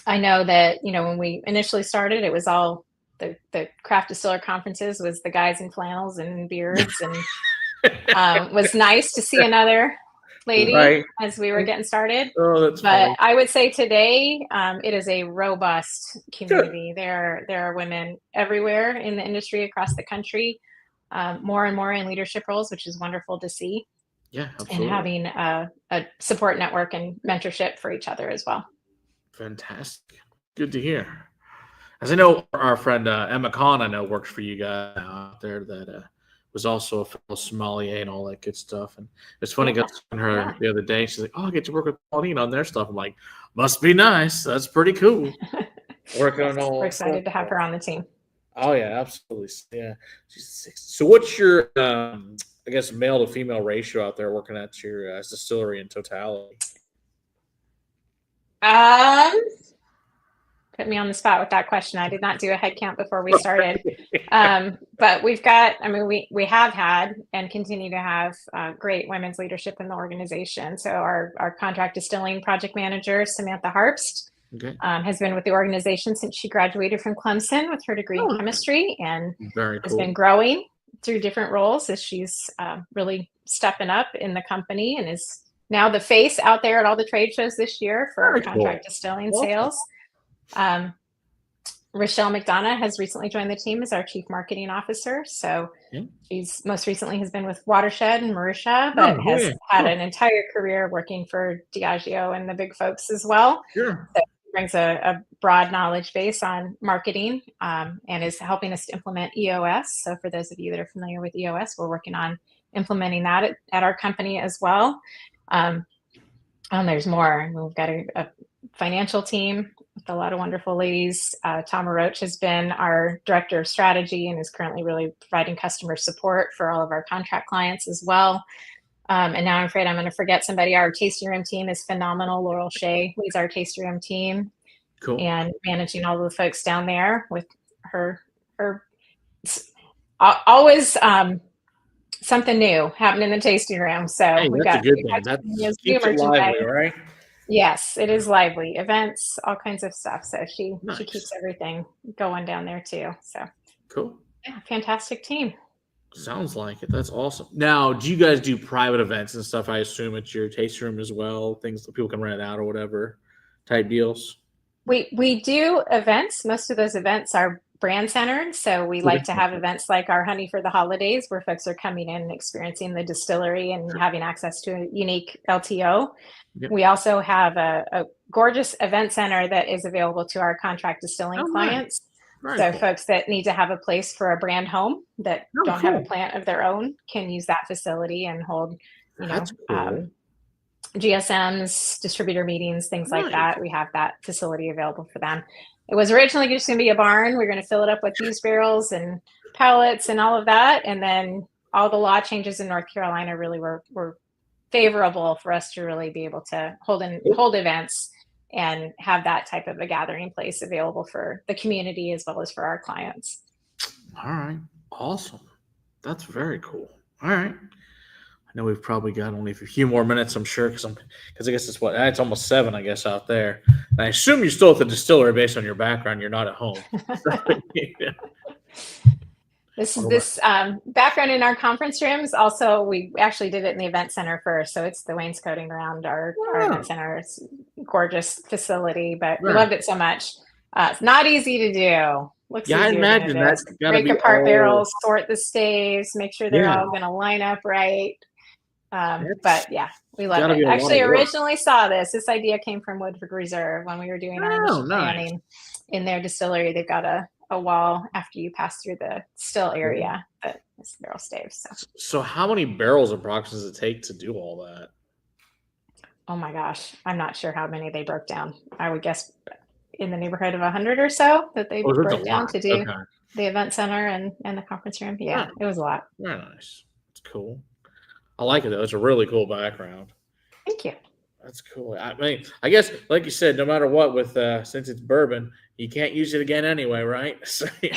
I know that, when we initially started, it was all the craft distiller conferences was the guys in flannels and beards, and was nice to see another lady as we were getting started. But funny. I would say today it is a robust community. There are women everywhere in the industry across the country, more and more in leadership roles, which is wonderful to see. Yeah, absolutely. And having a support network and mentorship for each other as well. Fantastic. Good to hear. As I know, our friend Emma Kahn, I know, works for you guys out there that was also a fellow sommelier and all that good stuff. And it's funny, I got to her the other day. She's like, "Oh, I get to work with Pauline on their stuff." I'm like, "Must be nice. That's pretty cool." Working on all. We're excited to have her on the team. Oh yeah, absolutely. Yeah, she's 60. So, what's your, I guess, male to female ratio out there working at your distillery in totality? Put me on the spot with that question. I did not do a head count before we started. But we've got, we have had and continue to have great women's leadership in the organization. So our contract distilling project manager, Samantha Harpst, has been with the organization since she graduated from Clemson with her degree in chemistry, and has been growing through different roles as she's really stepping up in the company and is now the face out there at all the trade shows this year for contract distilling sales. Rochelle McDonough has recently joined the team as our chief marketing officer. So she's most recently has been with Watershed and Marisha, but has had an entire career working for Diageo and the big folks as well. Sure. So she brings a broad knowledge base on marketing, and is helping us to implement EOS. So for those of you that are familiar with EOS, we're working on implementing that at our company as well. And there's more. We've got a financial team with a lot of wonderful ladies. Tama Roach has been our director of strategy and is currently really providing customer support for all of our contract clients as well. And now I'm afraid I'm going to forget somebody. Our tasting room team is phenomenal. Laurel Shea leads our tasting room team. Cool. And managing all of the folks down there with her always something new happening in the tasting room. So we've got a good thing. That keeps it lively, right? Yes, it is lively. Events, all kinds of stuff. So she keeps everything going down there too. So cool. Yeah, fantastic team. Sounds like it. That's awesome. Now, do you guys do private events and stuff? I assume at your tasting room as well, things that people can rent out or whatever type deals. We do events. Most of those events are brand centered. So we like to have events like our Honey for the Holidays, where folks are coming in and experiencing the distillery and having access to a unique LTO. Yep. We also have a gorgeous event center that is available to our contract distilling clients. Nice. So folks that need to have a place for a brand home that don't have a plant of their own can use that facility and hold, GSMs, distributor meetings, things like that. We have that facility available for them. It was originally just going to be a barn. We're going to fill it up with used barrels and pallets and all of that. And then all the law changes in North Carolina really were favorable for us to really be able to hold events and have that type of a gathering place available for the community as well as for our clients. All right. Awesome. That's very cool. All right. I know we've probably got only a few more minutes, I'm sure, because I guess it's almost 7, I guess, out there. And I assume you're still at the distillery based on your background. You're not at home. This background in our conference rooms. Also, we actually did it in the event center first. So it's the wainscoting around our event center. It's a gorgeous facility, but we loved it so much. It's not easy to do. Looks easier I imagine than it is. Break apart barrels, sort the staves, make sure they're all going to line up right. But yeah, we love it. Actually, originally saw this idea came from Woodford Reserve when we were doing our initial planning in their distillery. They've got a wall after you pass through the still area that is barrel staves. So how many barrels approximately does it take to do all that? Oh my gosh, I'm not sure how many they broke down. I would guess in the neighborhood of 100 or so that they broke down to do the event center and the conference room. Yeah, it was a lot. Very nice. It's cool. I like it though. It's a really cool background. Thank you. That's cool. I mean, I guess, like you said, no matter what, with since it's bourbon, you can't use it again anyway, right? So do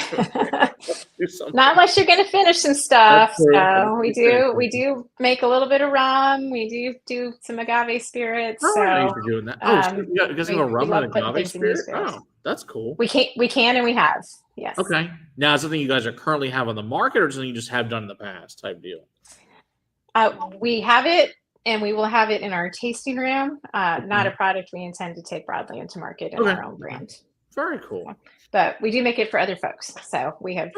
something. Not unless you're going to finish some stuff. That's true. So we do make a little bit of rum. We do some agave spirits. Oh, so I know you're doing that. Oh, so you guys have a rum and love agave spirit? Oh, that's cool. We can and we have. Yes. Okay. Now, is something you guys are currently have on the market, or something you just have done in the past type deal? We have it, and we will have it in our tasting room. Not a product we intend to take broadly into market in our own brand. Very cool. But we do make it for other folks. So we have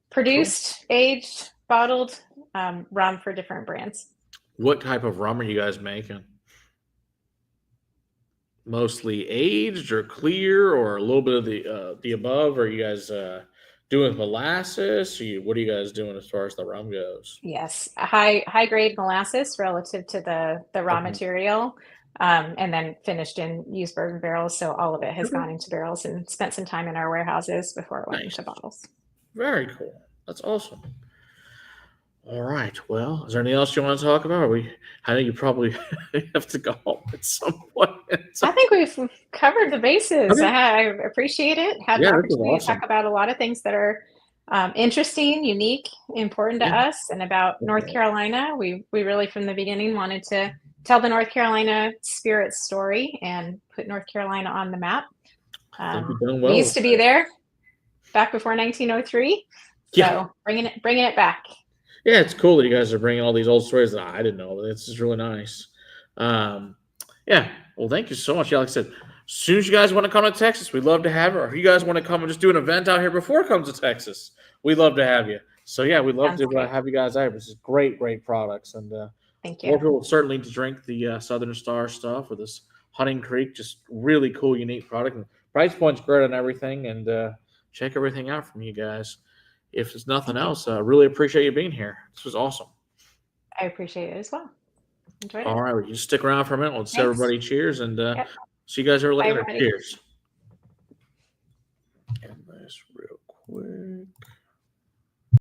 produced, aged, bottled rum for different brands. What type of rum are you guys making? Mostly aged or clear, or a little bit of the above? Or are you guys doing molasses? What are you guys doing as far as the rum goes? Yes, a high grade molasses relative to the raw material, and then finished in used bourbon barrels. So all of it has gone into barrels and spent some time in our warehouses before it went into bottles. Very cool. That's awesome. All right. Well, is there anything else you want to talk about? I know you probably have to go home at some point. I think we've covered the bases. Okay. I appreciate it. Had the opportunity to talk about a lot of things that are interesting, unique, important to us, and about North Carolina. We really, from the beginning, wanted to tell the North Carolina spirit story and put North Carolina on the map. We used to be there back before 1903. So bringing it back. Yeah, it's cool that you guys are bringing all these old stories that I didn't know. It's just really nice. Yeah, well, thank you so much. Yeah, like I said, as soon as you guys want to come to Texas, we'd love to have you. Or if you guys want to come and just do an event out here before it comes to Texas, we'd love to have you. So, yeah, we'd love to have you guys out here. This is great products. And thank you. More people certainly need to drink the Southern Star stuff or this Hunting Creek. Just really cool, unique product. And price point's great on everything. And check everything out from you guys. If there's nothing else, I really appreciate you being here. This was awesome. I appreciate it as well. Enjoyed it. All right, well, you stick around for a minute. Let's everybody cheers, and see you guys later. Cheers. Get this real quick.